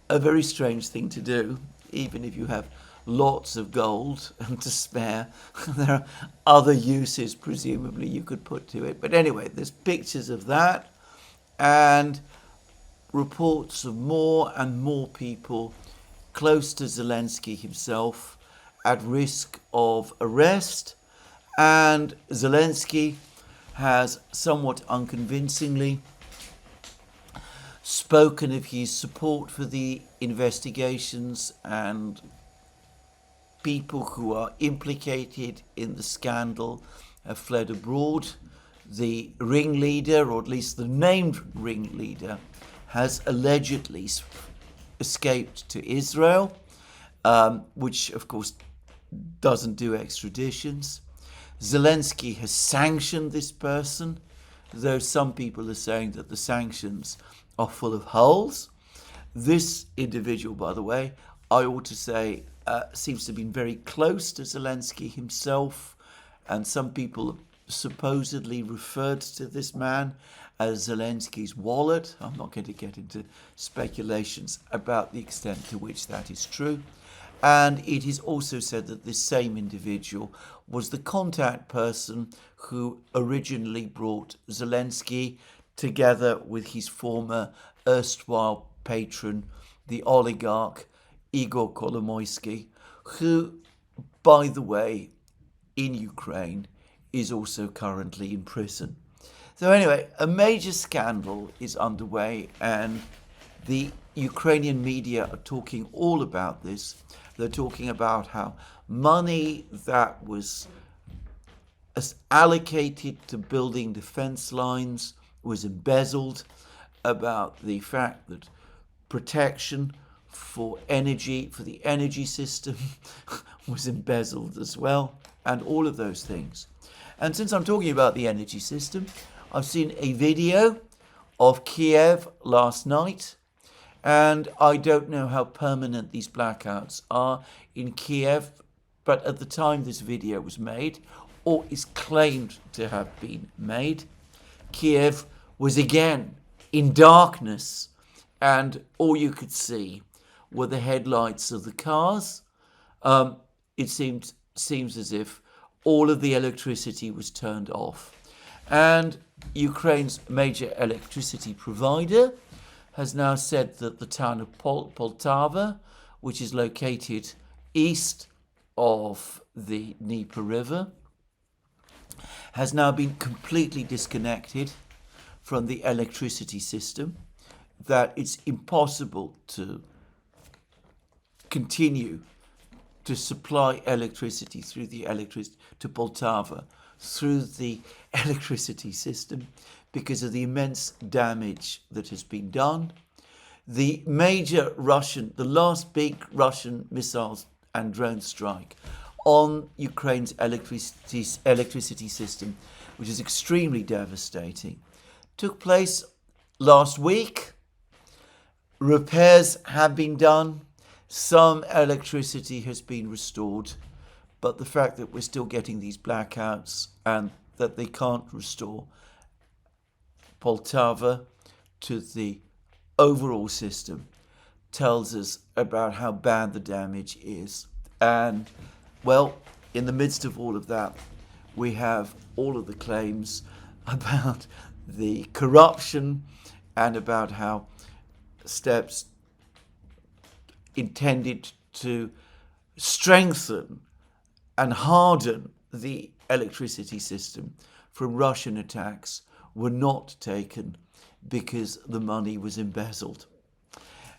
a very strange thing to do, even if you have lots of gold and to spare. There are other uses, presumably, you could put to it. But anyway, there's pictures of that and reports of more and more people close to Zelensky himself at risk of arrest. And Zelensky has somewhat unconvincingly spoken of his support for the investigations, and people who are implicated in the scandal have fled abroad. The ringleader, or at least the named ringleader, has allegedly escaped to Israel, which of course doesn't do extraditions. Zelensky has sanctioned this person, though some people are saying that the sanctions are full of holes. This individual, by the way, I ought to say, seems to have been very close to Zelensky himself, and some people supposedly referred to this man as Zelensky's wallet. I'm not going to get into speculations about the extent to which that is true. And it is also said that this same individual was the contact person who originally brought Zelensky together with his former erstwhile patron, the oligarch Igor Kolomoisky, who, by the way, in Ukraine, is also currently in prison. So anyway, a major scandal is underway, and the Ukrainian media are talking all about this. They're talking about how money that was allocated to building defense lines was embezzled, about the fact that protection for energy, for the energy system was embezzled as well, and all of those things. And since I'm talking about the energy system, I've seen a video of Kiev last night, and I don't know how permanent these blackouts are in Kiev, but at the time this video was made, or is claimed to have been made, Kiev was again in darkness, and all you could see were the headlights of the cars. It seems as if all of the electricity was turned off. And Ukraine's major electricity provider has now said that the town of Poltava, which is located east of the Dnieper River, has now been completely disconnected from the electricity system, that it's impossible to continue to supply electricity through the to Poltava through the electricity system because of the immense damage that has been done. The last big Russian missiles and drone strike on Ukraine's electricity system, which is extremely devastating, took place last week. Repairs have been done. Some electricity has been restored, but the fact that we're still getting these blackouts and that they can't restore Poltava to the overall system tells us about how bad the damage is. And, well, in the midst of all of that, we have all of the claims about the corruption and about how steps intended to strengthen and harden the electricity system from Russian attacks were not taken because the money was embezzled.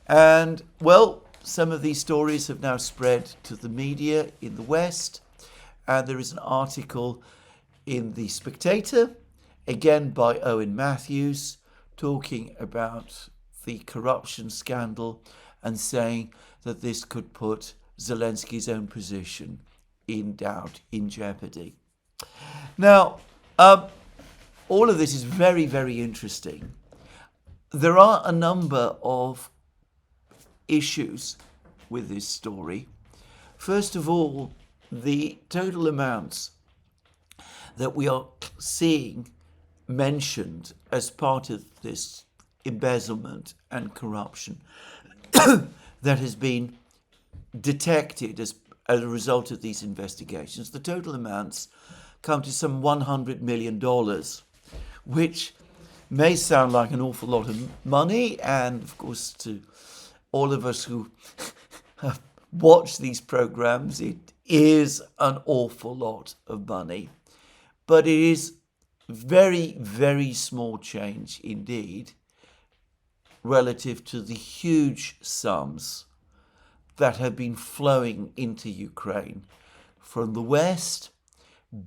And, well, some of these stories have now spread to the media in the West, and there is an article in The Spectator, again by Owen Matthews, talking about the corruption scandal and saying that this could put Zelensky's own position in doubt, in jeopardy. Now, all of this is very, very interesting. There are a number of issues with this story. First of all, the total amounts that we are seeing mentioned as part of this embezzlement and corruption that has been detected as a result of these investigations, the total amounts come to some $100 million, which may sound like an awful lot of money, and of course to all of us who watch these programs, it is an awful lot of money. But it is very, very small change indeed relative to the huge sums that have been flowing into Ukraine from the West,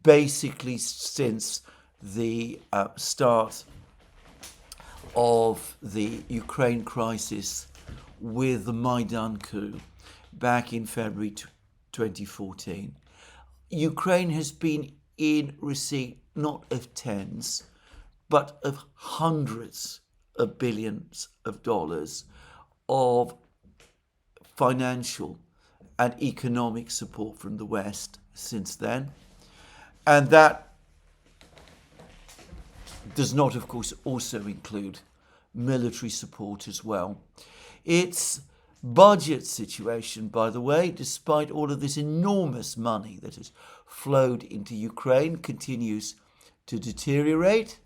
basically since the start of the Ukraine crisis with the Maidan coup back in February 2014. Ukraine has been in receipt not of tens, but of hundreds of billions of dollars of financial and economic support from the West since then. And that does not, of course, also include military support as well. It's budget situation, by the way, despite all of this enormous money that has flowed into Ukraine, continues to deteriorate.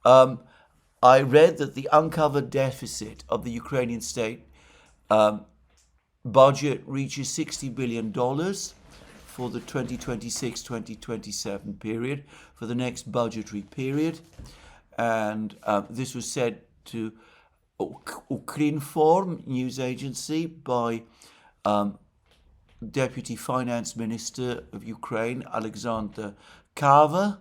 I read that the uncovered deficit of the Ukrainian state budget reaches $60 billion for the 2026-2027 period, for the next budgetary period. And this was said to Ukrinform news agency by Deputy Finance Minister of Ukraine, Alexander Kava,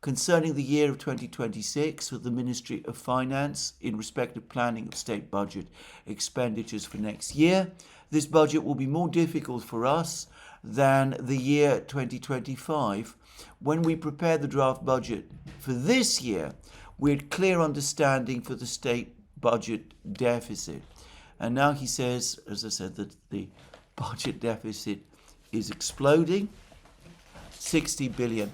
concerning the year of 2026 with the Ministry of Finance in respect of planning of state budget expenditures for next year. This budget will be more difficult for us than the year 2025. When we prepared the draft budget for this year, we had clear understanding for the state budget deficit. And now he says, as I said, that the budget deficit is exploding. $60 billion.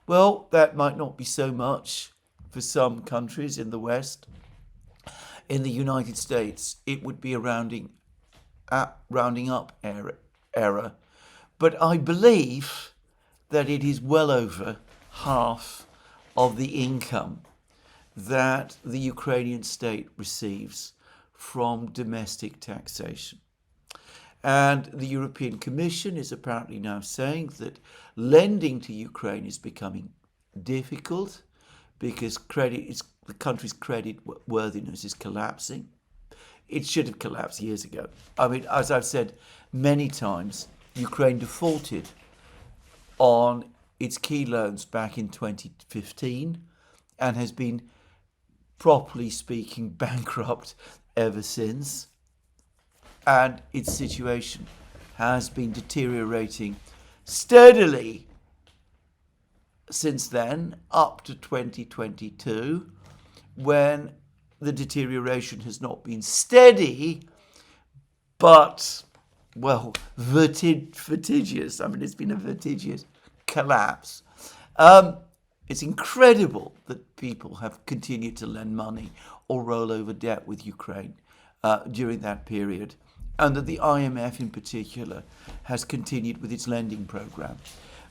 Well, that might not be so much for some countries in the West. In the United States, it would be a rounding up error. But I believe that it is well over half of the income that the Ukrainian state receives from domestic taxation. And the European Commission is apparently now saying that lending to Ukraine is becoming difficult because the country's credit worthiness is collapsing. It should have collapsed years ago. I mean, as I've said many times, Ukraine defaulted on its key loans back in 2015 and has been, properly speaking, bankrupt ever since. And its situation has been deteriorating steadily since then, up to 2022, when the deterioration has not been steady, but, well, vertiginous. I mean, it's been a vertiginous collapse. It's incredible that people have continued to lend money or roll over debt with Ukraine during that period, and that the IMF in particular has continued with its lending program.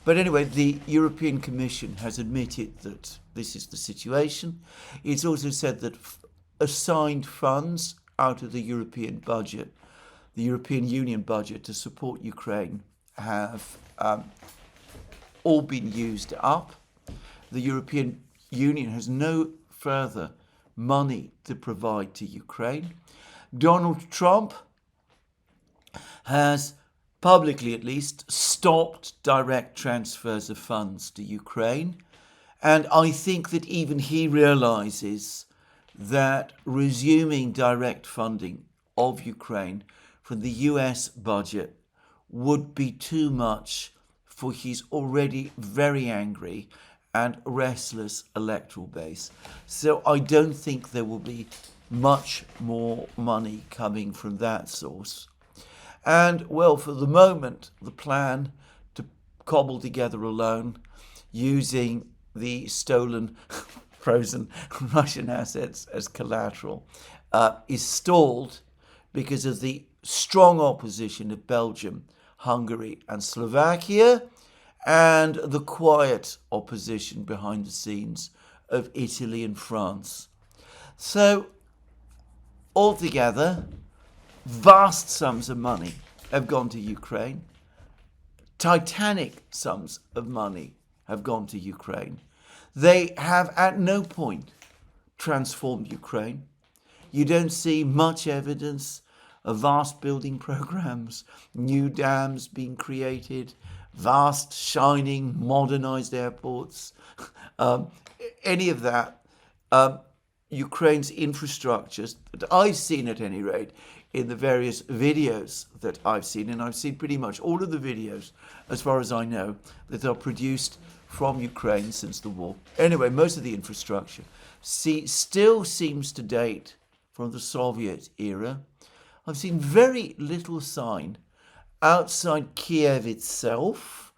But anyway, the European Commission has admitted that this is the situation. It's also said that assigned funds out of the European budget, the European Union budget to support Ukraine, have all been used up. The European Union has no further money to provide to Ukraine. Donald Trump has, publicly at least, stopped direct transfers of funds to Ukraine. And I think that even he realizes that resuming direct funding of Ukraine from the US budget would be too much for his already very angry and restless electoral base. So I don't think there will be much more money coming from that source. And, well, for the moment, the plan to cobble together a loan using the stolen, frozen Russian assets as collateral is stalled because of the strong opposition of Belgium, Hungary and Slovakia, and the quiet opposition behind the scenes of Italy and France. So, altogether, vast sums of money have gone to Ukraine. Titanic sums of money have gone to Ukraine. They have at no point transformed Ukraine. You don't see much evidence of vast building programs, new dams being created, vast, shining, modernized airports, any of that. Ukraine's infrastructures, that I've seen at any rate, in the various videos that I've seen, and I've seen pretty much all of the videos, as far as I know, that are produced from Ukraine since the war. Anyway, most of the infrastructure still seems to date from the Soviet era. I've seen very little sign outside Kiev itself,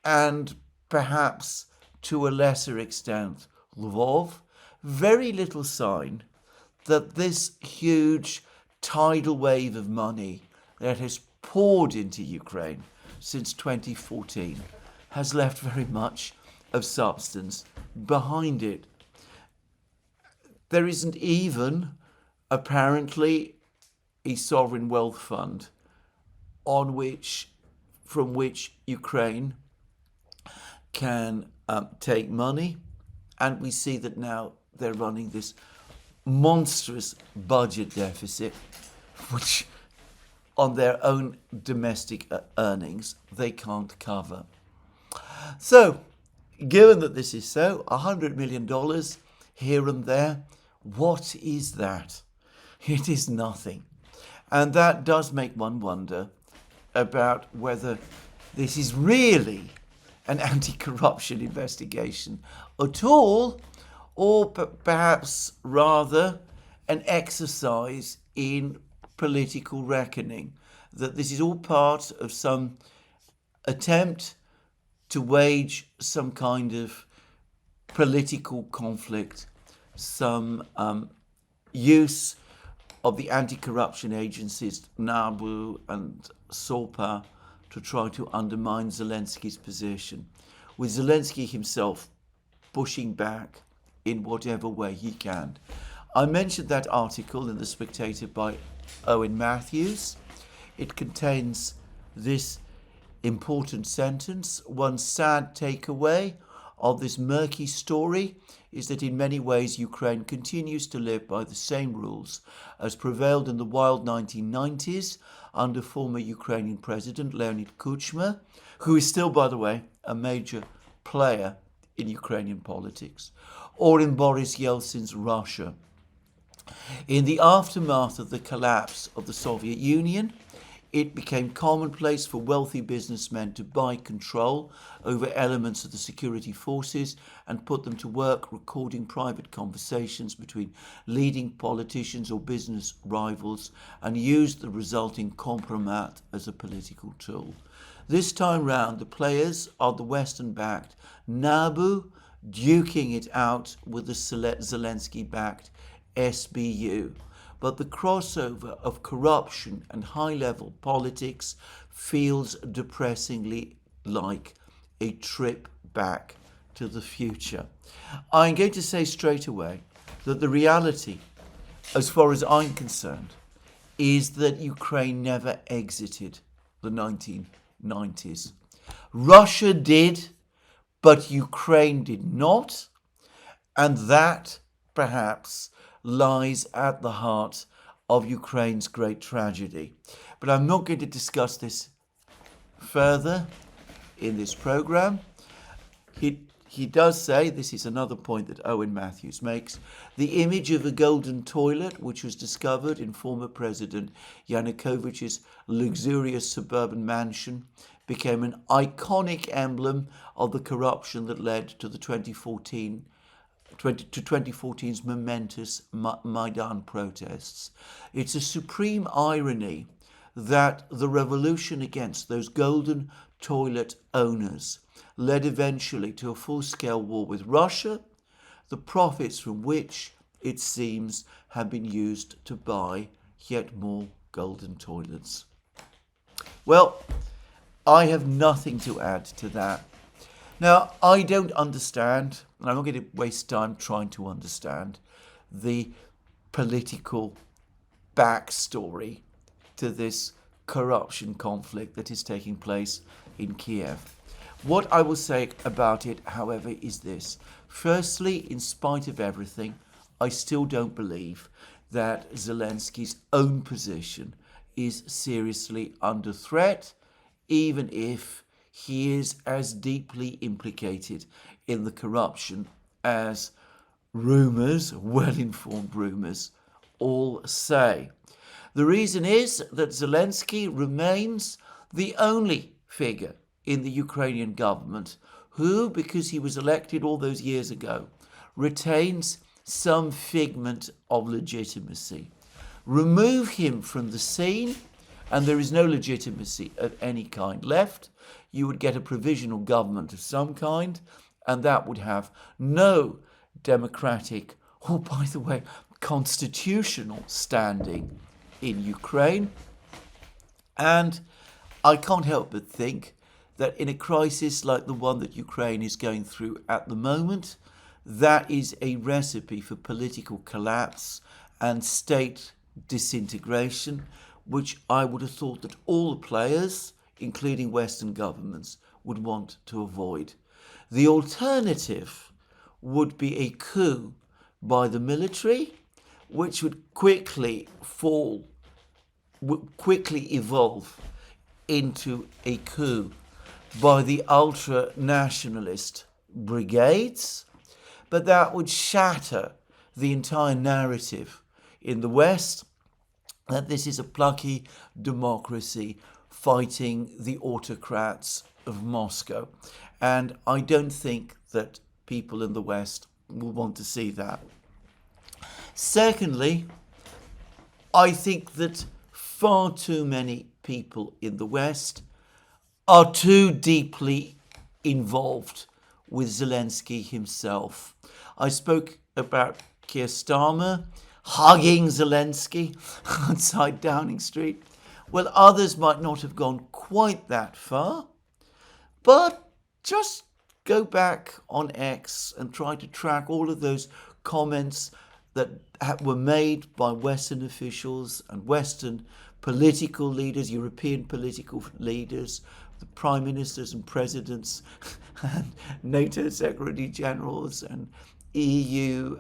and perhaps to a lesser extent Lvov, very little sign that this huge tidal wave of money that has poured into Ukraine since 2014 has left very much of substance behind it. There isn't even, apparently, a sovereign wealth fund from which Ukraine can take money, and we see that now they're running this monstrous budget deficit, which on their own domestic earnings they can't cover. So, given that this is so, $100 million here and there, what is that? It is nothing. And that does make one wonder about whether this is really an anti-corruption investigation at all, or perhaps rather an exercise in political reckoning, that this is all part of some attempt to wage some kind of political conflict, some use of the anti-corruption agencies NABU and SOPA to try to undermine Zelensky's position, with Zelensky himself pushing back in whatever way he can. I mentioned that article in The Spectator by Owen Matthews. It contains this important sentence: one sad takeaway of this murky story is that in many ways Ukraine continues to live by the same rules as prevailed in the wild 1990s under former Ukrainian President Leonid Kuchma, who is still, by the way, a major player in Ukrainian politics, or in Boris Yeltsin's Russia. In the aftermath of the collapse of the Soviet Union, it became commonplace for wealthy businessmen to buy control over elements of the security forces and put them to work recording private conversations between leading politicians or business rivals, and used the resulting compromat as a political tool. This time round, the players are the Western-backed NABU, duking it out with the Zelensky-backed SBU. But the crossover of corruption and high-level politics feels depressingly like a trip back to the future. I'm going to say straight away that the reality, as far as I'm concerned, is that Ukraine never exited the 1990s. Russia did, but Ukraine did not, and that, perhaps, lies at the heart of Ukraine's great tragedy. But I'm not going to discuss this further in this program. He does say, this is another point that Owen Matthews makes, the image of a golden toilet, which was discovered in former President Yanukovych's luxurious suburban mansion, became an iconic emblem of the corruption that led to the 2014's momentous Maidan protests. It's a supreme irony that the revolution against those golden toilet owners led eventually to a full-scale war with Russia, the profits from which, it seems, have been used to buy yet more golden toilets. Well, I have nothing to add to that. Now, I don't understand, and I'm not going to waste time trying to understand, the political backstory to this corruption conflict that is taking place in Kiev. What I will say about it, however, is this. Firstly, in spite of everything, I still don't believe that Zelensky's own position is seriously under threat, even if he is as deeply implicated in the corruption as rumours, well-informed rumours, all say. The reason is that Zelensky remains the only figure in the Ukrainian government who, because he was elected all those years ago, retains some figment of legitimacy. Remove him from the scene, and there is no legitimacy of any kind left. You would get a provisional government of some kind, and that would have no democratic, or by the way, constitutional standing in Ukraine. And I can't help but think that in a crisis like the one that Ukraine is going through at the moment, that is a recipe for political collapse and state disintegration, which I would have thought that all the players, including Western governments, would want to avoid. The alternative would be a coup by the military, which would quickly evolve into a coup by the ultra-nationalist brigades, but that would shatter the entire narrative in the West that this is a plucky democracy fighting the autocrats of Moscow. And I don't think that people in the West will want to see that. Secondly, I think that far too many people in the West are too deeply involved with Zelensky himself. I spoke about Keir Starmer hugging Zelensky outside Downing Street. Well, others might not have gone quite that far, but just go back on X and try to track all of those comments that were made by Western officials and Western political leaders, European political leaders, the prime ministers and presidents, and NATO secretary generals, and EU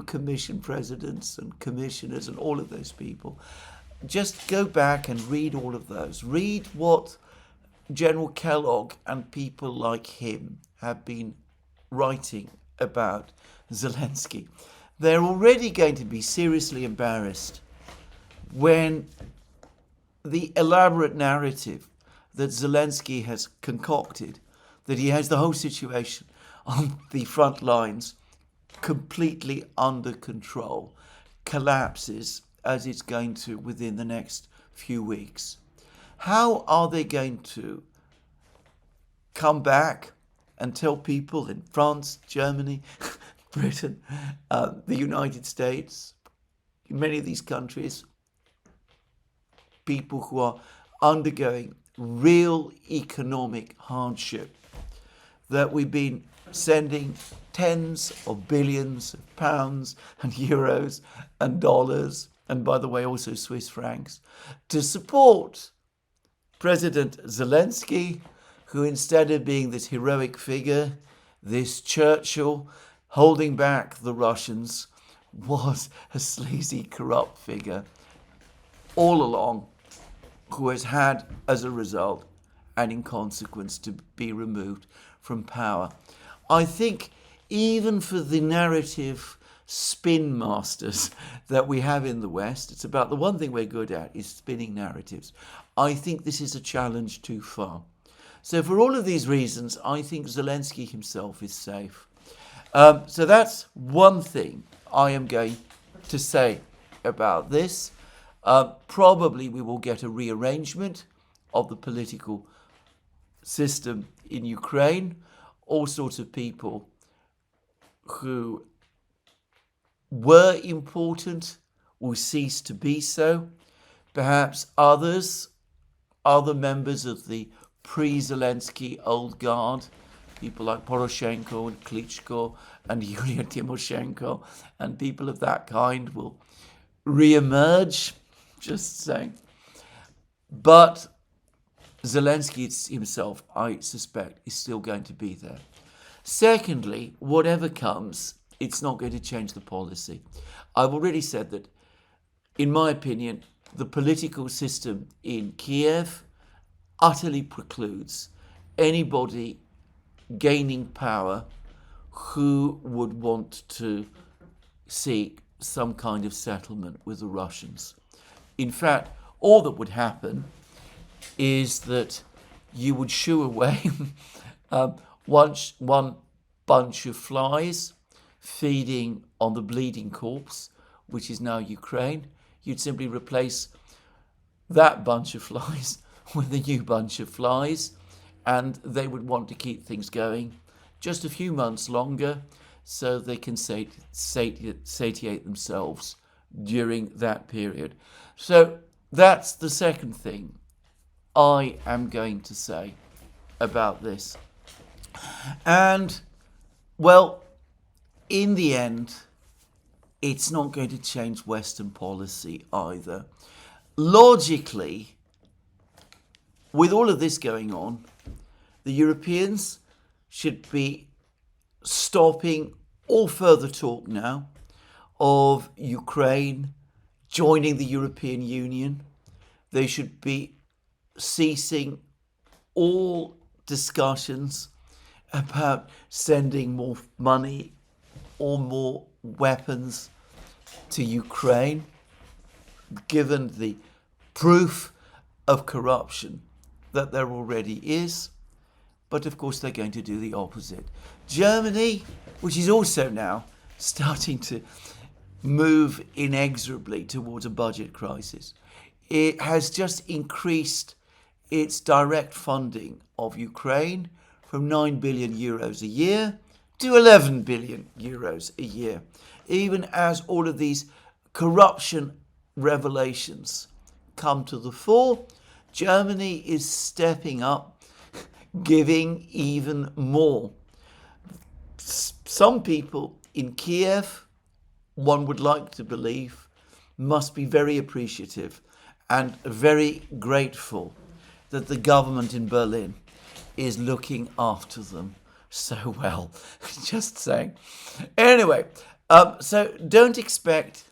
Commission presidents and commissioners, and all of those people. Just go back and read all of those. Read what General Kellogg and people like him have been writing about Zelensky. They're already going to be seriously embarrassed when the elaborate narrative that Zelensky has concocted, that he has the whole situation on the front lines completely under control, collapses as it's going to within the next few weeks. How are they going to come back and tell people in France, Germany, Britain, the United States, many of these countries, people who are undergoing real economic hardship, that we've been sending tens of billions of pounds and euros and dollars, and by the way also Swiss francs, to support President Zelensky, who instead of being this heroic figure, this Churchill holding back the Russians, was a sleazy, corrupt figure all along, who has had, as a result, and in consequence, to be removed from power. I think even for the narrative spin masters that we have in the West, it's about the one thing we're good at is spinning narratives. I think this is a challenge too far. So for all of these reasons, I think Zelensky himself is safe. So that's one thing I am going to say about this. Probably we will get a rearrangement of the political system in Ukraine. All sorts of people who were important will cease to be so. Perhaps other members of the pre-Zelensky old guard, people like Poroshenko and Klitschko and Yulia Tymoshenko and people of that kind will re-emerge, just saying. But Zelensky himself, I suspect, is still going to be there. Secondly, whatever comes, it's not going to change the policy. I've already said that, in my opinion, the political system in Kiev utterly precludes anybody gaining power who would want to seek some kind of settlement with the Russians. In fact, all that would happen is that you would shoo away one bunch of flies feeding on the bleeding corpse, which is now Ukraine. You'd simply replace that bunch of flies with a new bunch of flies, and they would want to keep things going just a few months longer so they can satiate themselves during that period. So that's the second thing I am going to say about this. And, well, in the end, it's not going to change Western policy either. Logically, with all of this going on, the Europeans should be stopping all further talk now of Ukraine joining the European Union. They should be ceasing all discussions about sending more money or more weapons to Ukraine, given the proof of corruption that there already is. But of course, they're going to do the opposite. Germany, which is also now starting to move inexorably towards a budget crisis, it has just increased its direct funding of Ukraine from 9 billion euros a year to 11 billion euros a year, even as all of these corruption revelations come to the fore. Germany is stepping up, giving even more. Some people in Kiev, one would like to believe, must be very appreciative and very grateful that the government in Berlin is looking after them so well. Just saying. Anyway, so don't expect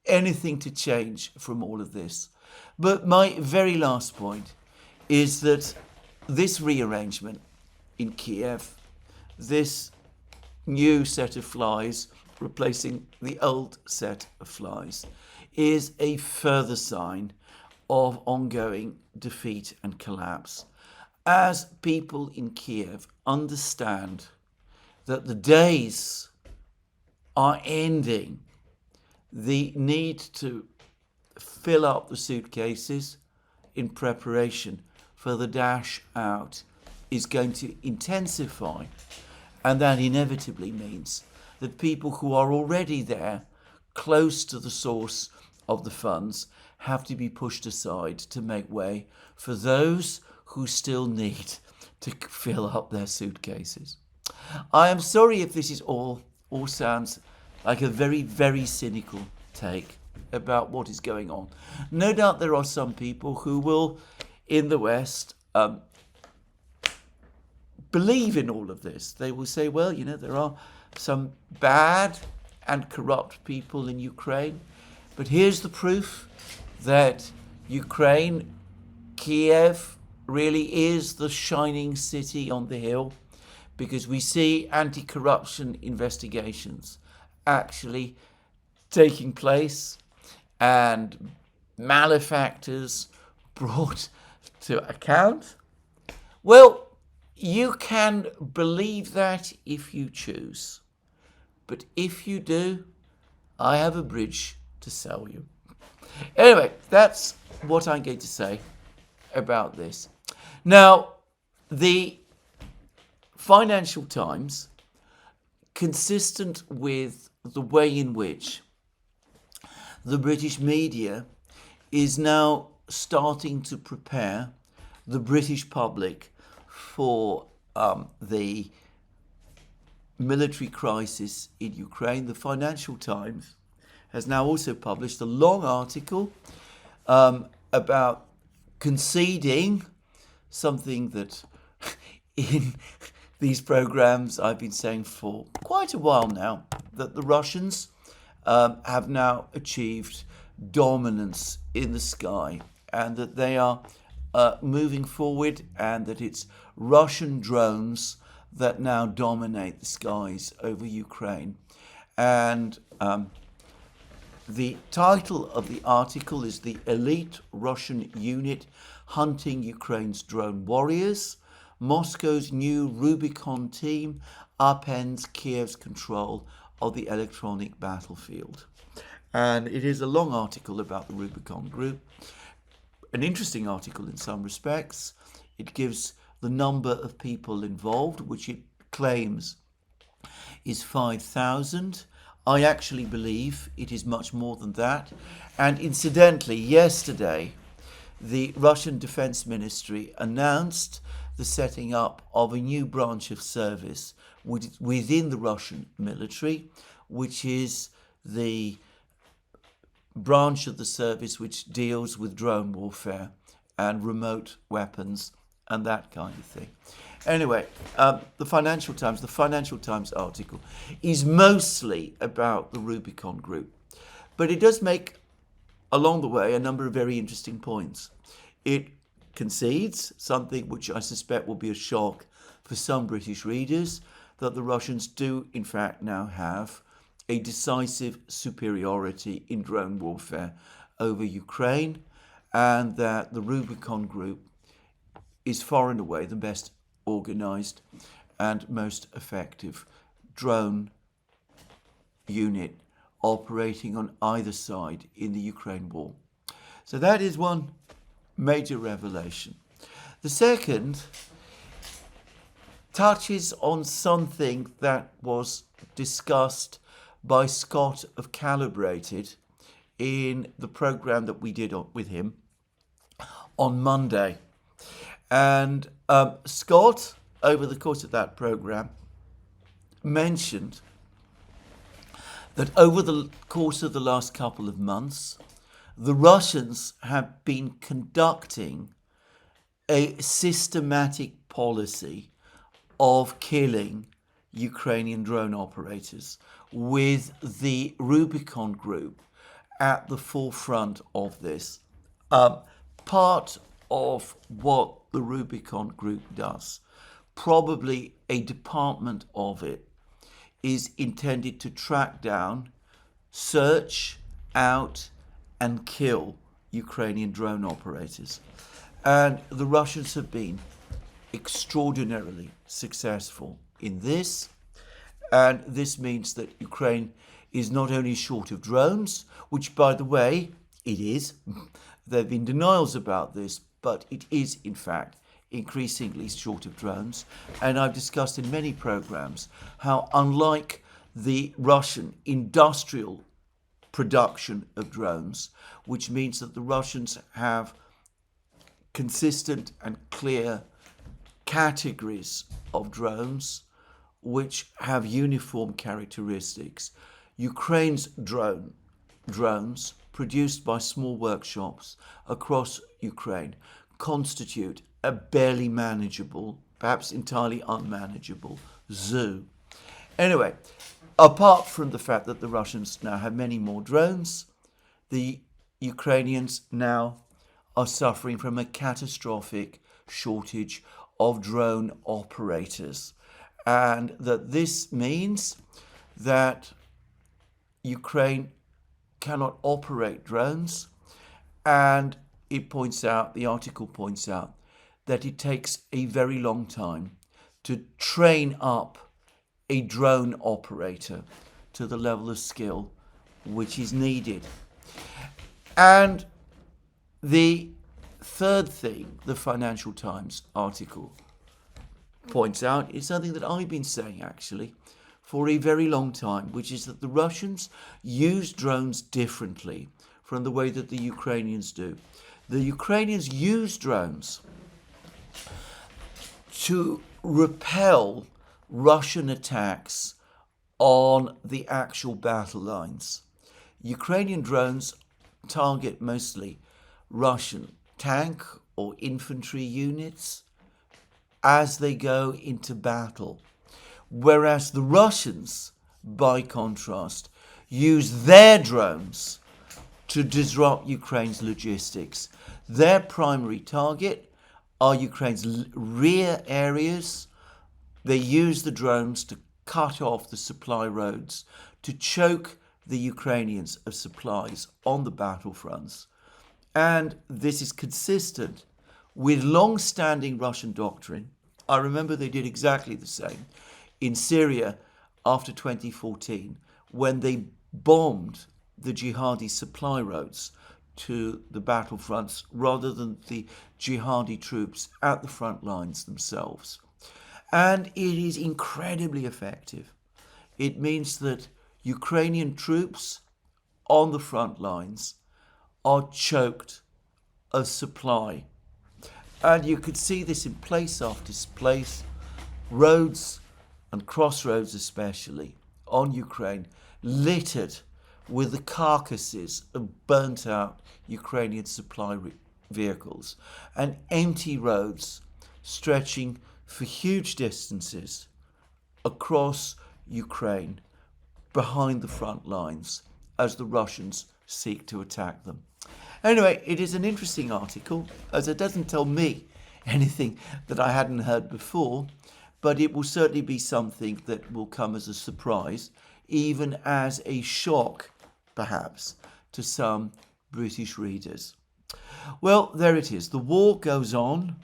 anything to change from all of this. But my very last point is that this rearrangement in Kiev, this new set of flies replacing the old set of flies, is a further sign of ongoing defeat and collapse. As people in Kiev understand that the days are ending, the need to fill up the suitcases in preparation for the dash out is going to intensify, and that inevitably means that people who are already there, close to the source of the funds, have to be pushed aside to make way for those who still need to fill up their suitcases. I am sorry if this is all sounds like a very, very cynical take about what is going on. No doubt there are some people who will, in the West, believe in all of this. They will say, well, there are some bad and corrupt people in Ukraine, but here's the proof that Ukraine, Kiev, really is the shining city on the hill, because we see anti-corruption investigations actually taking place and malefactors brought to account. Well, you can believe that if you choose. But if you do, I have a bridge to sell you. Anyway, that's what I'm going to say about this. Now, the Financial Times, consistent with the way in which the British media is now starting to prepare the British public for the military crisis in Ukraine, the Financial Times has now also published a long article about conceding something that in these programs I've been saying for quite a while now, that the Russians have now achieved dominance in the sky, and that they are moving forward, and that it's Russian drones that now dominate the skies over Ukraine. And the title of the article is "The Elite Russian Unit Hunting Ukraine's Drone Warriors. Moscow's new Rubicon team upends Kiev's control of the electronic battlefield." And it is a long article about the Rubicon group. An interesting article in some respects. It gives the number of people involved, which it claims is 5,000. I actually believe it is much more than that. And incidentally, yesterday, the Russian Defense Ministry announced the setting up of a new branch of service within the Russian military, which is the branch of the service which deals with drone warfare and remote weapons and that kind of thing. Anyway, the Financial Times article is mostly about the Rubicon Group, but it does make, along the way, a number of very interesting points. It concedes something which I suspect will be a shock for some British readers, that the Russians do in fact now have a decisive superiority in drone warfare over Ukraine, and that the Rubicon Group is far and away the best organised and most effective drone unit operating on either side in the Ukraine war. So that is one major revelation. The second touches on something that was discussed by Scott of Calibrated in the program that we did with him on Monday. And Scott, over the course of that program, mentioned that over the course of the last couple of months, the Russians have been conducting a systematic policy of killing Ukrainian drone operators, with the Rubicon Group at the forefront of this. Part of what the Rubicon Group does, probably a department of it, is intended to track down, search out, and kill Ukrainian drone operators. And the Russians have been extraordinarily successful in this. And this means that Ukraine is not only short of drones, which, by the way, it is. There have been denials about this, but it is, in fact, increasingly short of drones. And I've discussed in many programs how, unlike the Russian industrial production of drones, which means that the Russians have consistent and clear categories of drones which have uniform characteristics, Ukraine's drones produced by small workshops across Ukraine constitute a barely manageable, perhaps entirely unmanageable zoo. Anyway, apart from the fact that the Russians now have many more drones, the Ukrainians now are suffering from a catastrophic shortage of drone operators. And that this means that Ukraine cannot operate drones. And the article points out, that it takes a very long time to train up a drone operator to the level of skill which is needed. And the third thing the Financial Times article points out is something that I've been saying actually for a very long time, which is that the Russians use drones differently from the way that the Ukrainians do. The Ukrainians use drones to repel Russian attacks on the actual battle lines. Ukrainian drones target mostly Russian tank or infantry units as they go into battle, whereas the Russians, by contrast, use their drones to disrupt Ukraine's logistics. Their primary target are Ukraine's rear areas. They use the drones to cut off the supply roads, to choke the Ukrainians of supplies on the battlefronts. And this is consistent with long-standing Russian doctrine. I remember they did exactly the same in Syria after 2014, when they bombed the jihadi supply roads to the battlefronts rather than the jihadi troops at the front lines themselves. And it is incredibly effective. It means that Ukrainian troops on the front lines are choked of supply. And you could see this in place after place, roads and crossroads especially, on Ukraine, littered with the carcasses of burnt out Ukrainian supply vehicles and empty roads stretching for huge distances across Ukraine behind the front lines as the Russians seek to attack them. Anyway, it is an interesting article, as it doesn't tell me anything that I hadn't heard before, but it will certainly be something that will come as a surprise, even as a shock, perhaps, to some British readers. Well, there it is. The war goes on.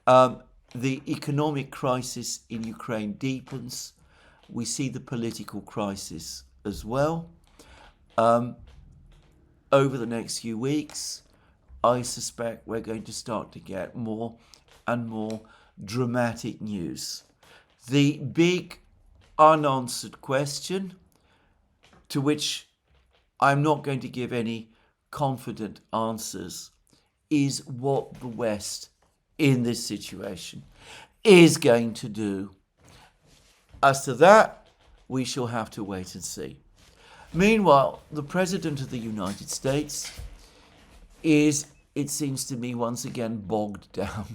The economic crisis in Ukraine deepens. We see the political crisis as well. Over the next few weeks, I suspect we're going to start to get more and more dramatic news. The big unanswered question, to which I'm not going to give any confident answers, is what the West in this situation is going to do. As to that, we shall have to wait and see. Meanwhile, the President of the United States is, it seems to me, once again bogged down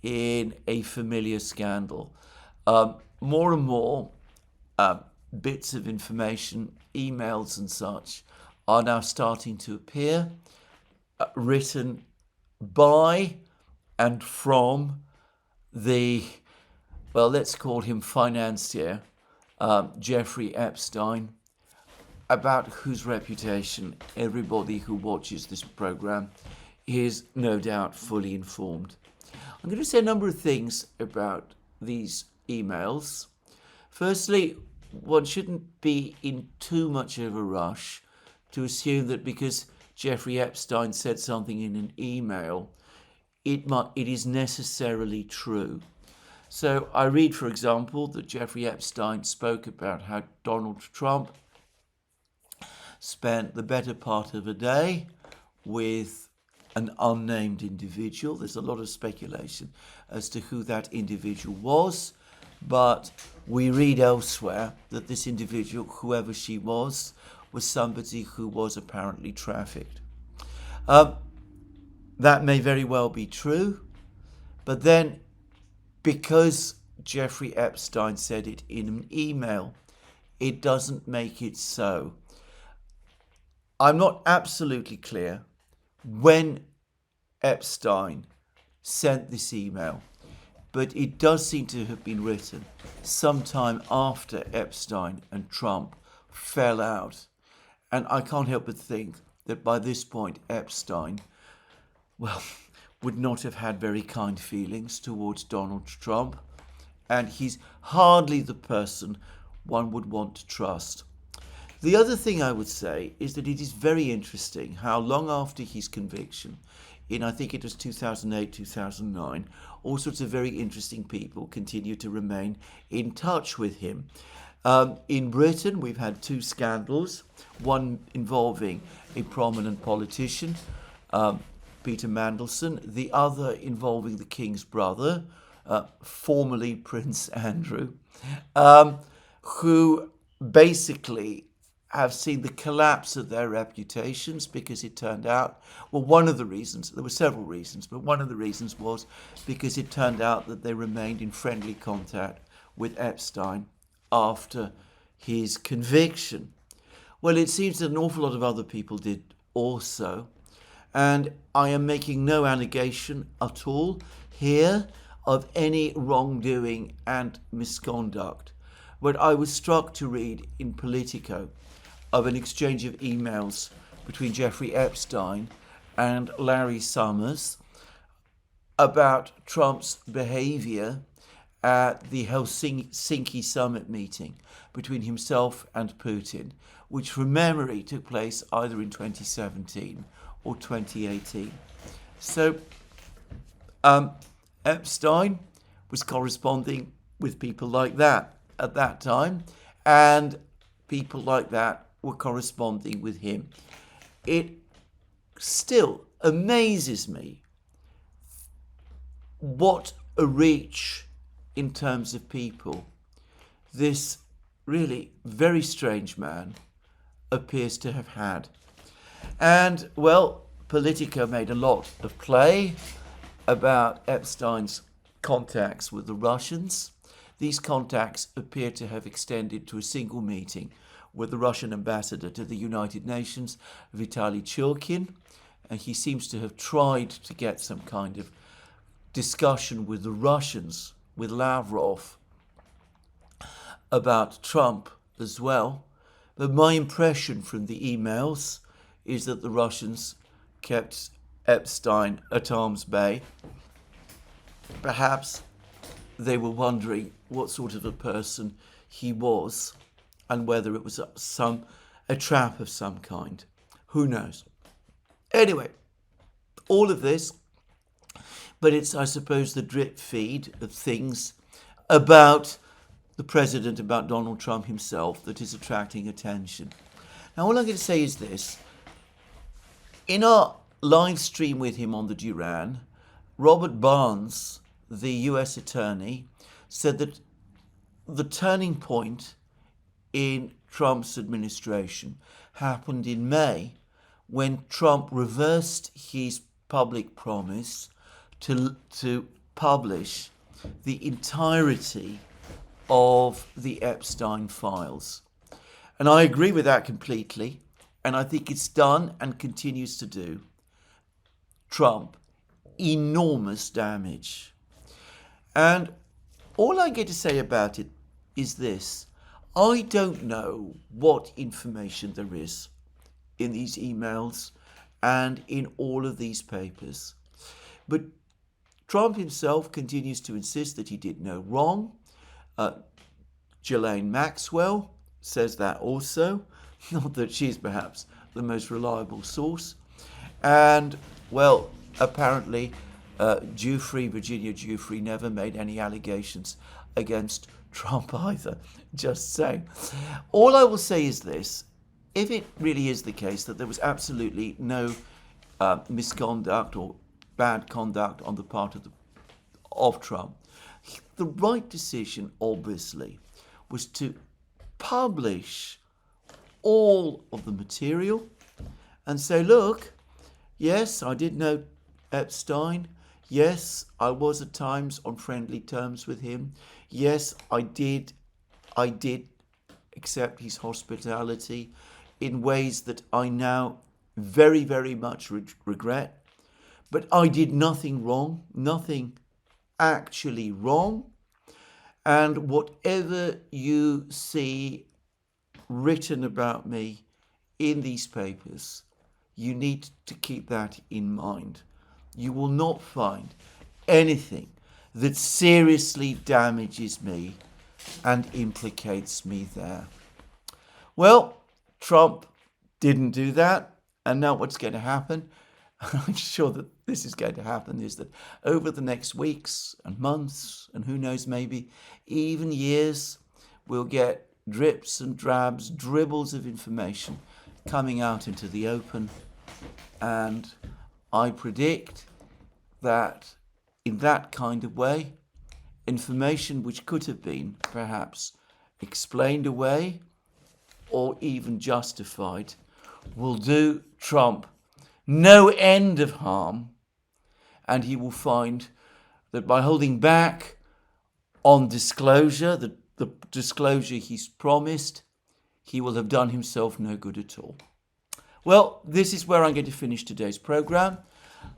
in a familiar scandal. More and more bits of information, emails and such, are now starting to appear, written by and from the, well, let's call him financier, Jeffrey Epstein, about whose reputation everybody who watches this program is no doubt fully informed. I'm going to say a number of things about these emails. Firstly, one shouldn't be in too much of a rush to assume that because Jeffrey Epstein said something in an email, it is necessarily true. So I read, for example, that Jeffrey Epstein spoke about how Donald Trump spent the better part of a day with an unnamed individual. There's a lot of speculation as to who that individual was, but we read elsewhere that this individual, whoever she was somebody who was apparently trafficked. That may very well be true, but then because Jeffrey Epstein said it in an email, it doesn't make it so. I'm not absolutely clear when Epstein sent this email, but it does seem to have been written sometime after Epstein and Trump fell out. And I can't help but think that by this point, Epstein, well, would not have had very kind feelings towards Donald Trump, and he's hardly the person one would want to trust. The other thing I would say is that it is very interesting how long after his conviction, in I think it was 2008, 2009, all sorts of very interesting people continue to remain in touch with him. In Britain, we've had two scandals, one involving a prominent politician, Peter Mandelson, the other involving the King's brother, formerly Prince Andrew, who basically have seen the collapse of their reputations because it turned out, well, one of the reasons, there were several reasons, but one of the reasons was because it turned out that they remained in friendly contact with Epstein after his conviction. Well, it seems that an awful lot of other people did also, and I am making no allegation at all here of any wrongdoing and misconduct. But I was struck to read in Politico of an exchange of emails between Jeffrey Epstein and Larry Summers about Trump's behavior at the Helsinki summit meeting between himself and Putin, which from memory took place either in 2017 or 2018. So Epstein was corresponding with people like that at that time, and people like that were corresponding with him. It still amazes me what a reach in terms of people this really very strange man appears to have had. And, well, Politico made a lot of play about Epstein's contacts with the Russians. These contacts appear to have extended to a single meeting with the Russian ambassador to the United Nations, Vitaly Churkin, and he seems to have tried to get some kind of discussion with the Russians, with Lavrov, about Trump as well. But my impression from the emails is that the Russians kept Epstein at arm's bay. Perhaps they were wondering what sort of a person he was and whether it was a trap of some kind. Who knows? Anyway, all of this, but it's, I suppose, the drip feed of things about the president, about Donald Trump himself, that is attracting attention. Now, all I'm going to say is this. In our live stream with him on the Duran, Robert Barnes, the US attorney, said that the turning point in Trump's administration happened in May when Trump reversed his public promise to publish the entirety of the Epstein files. And I agree with that completely. And I think it's done and continues to do Trump enormous damage. And all I get to say about it is this. I don't know what information there is in these emails and in all of these papers. But Trump himself continues to insist that he did no wrong. Ghislaine Maxwell says that also. Not that she's perhaps the most reliable source. And, well, apparently Virginia Giuffre never made any allegations against Trump either. Just saying. All I will say is this. If it really is the case that there was absolutely no misconduct or bad conduct on the part of Trump, the right decision, obviously, was to publish all of the material and say, look, yes, I did know Epstein. Yes, I was at times on friendly terms with him. Yes, I did accept his hospitality in ways that I now very, very much regret. But I did nothing wrong, nothing actually wrong. And whatever you see written about me in these papers, you need to keep that in mind. You will not find anything that seriously damages me and implicates me there. Well, Trump didn't do that, and now what's going to happen, I'm sure that this is going to happen, is that over the next weeks and months, and who knows, maybe even years, we'll get drips and drabs, dribbles of information coming out into the open. And I predict that in that kind of way, information which could have been perhaps explained away or even justified will do Trump no end of harm. And he will find that by holding back on disclosure, the disclosure he's promised, he will have done himself no good at all. Well, this is where I'm going to finish today's program.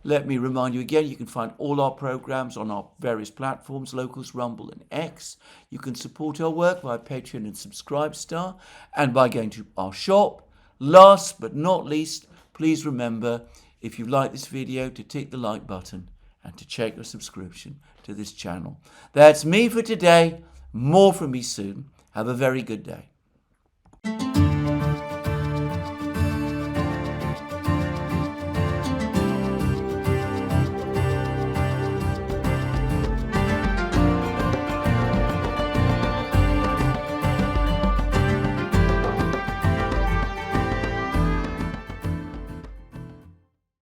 Let me remind you again, you can find all our programs on our various platforms, Locals, Rumble and X. You can support our work via Patreon and Subscribestar and by going to our shop. Last but not least, please remember, if you like this video, to tick the like button and to check your subscription to this channel. That's me for today. More from me soon. Have a very good day.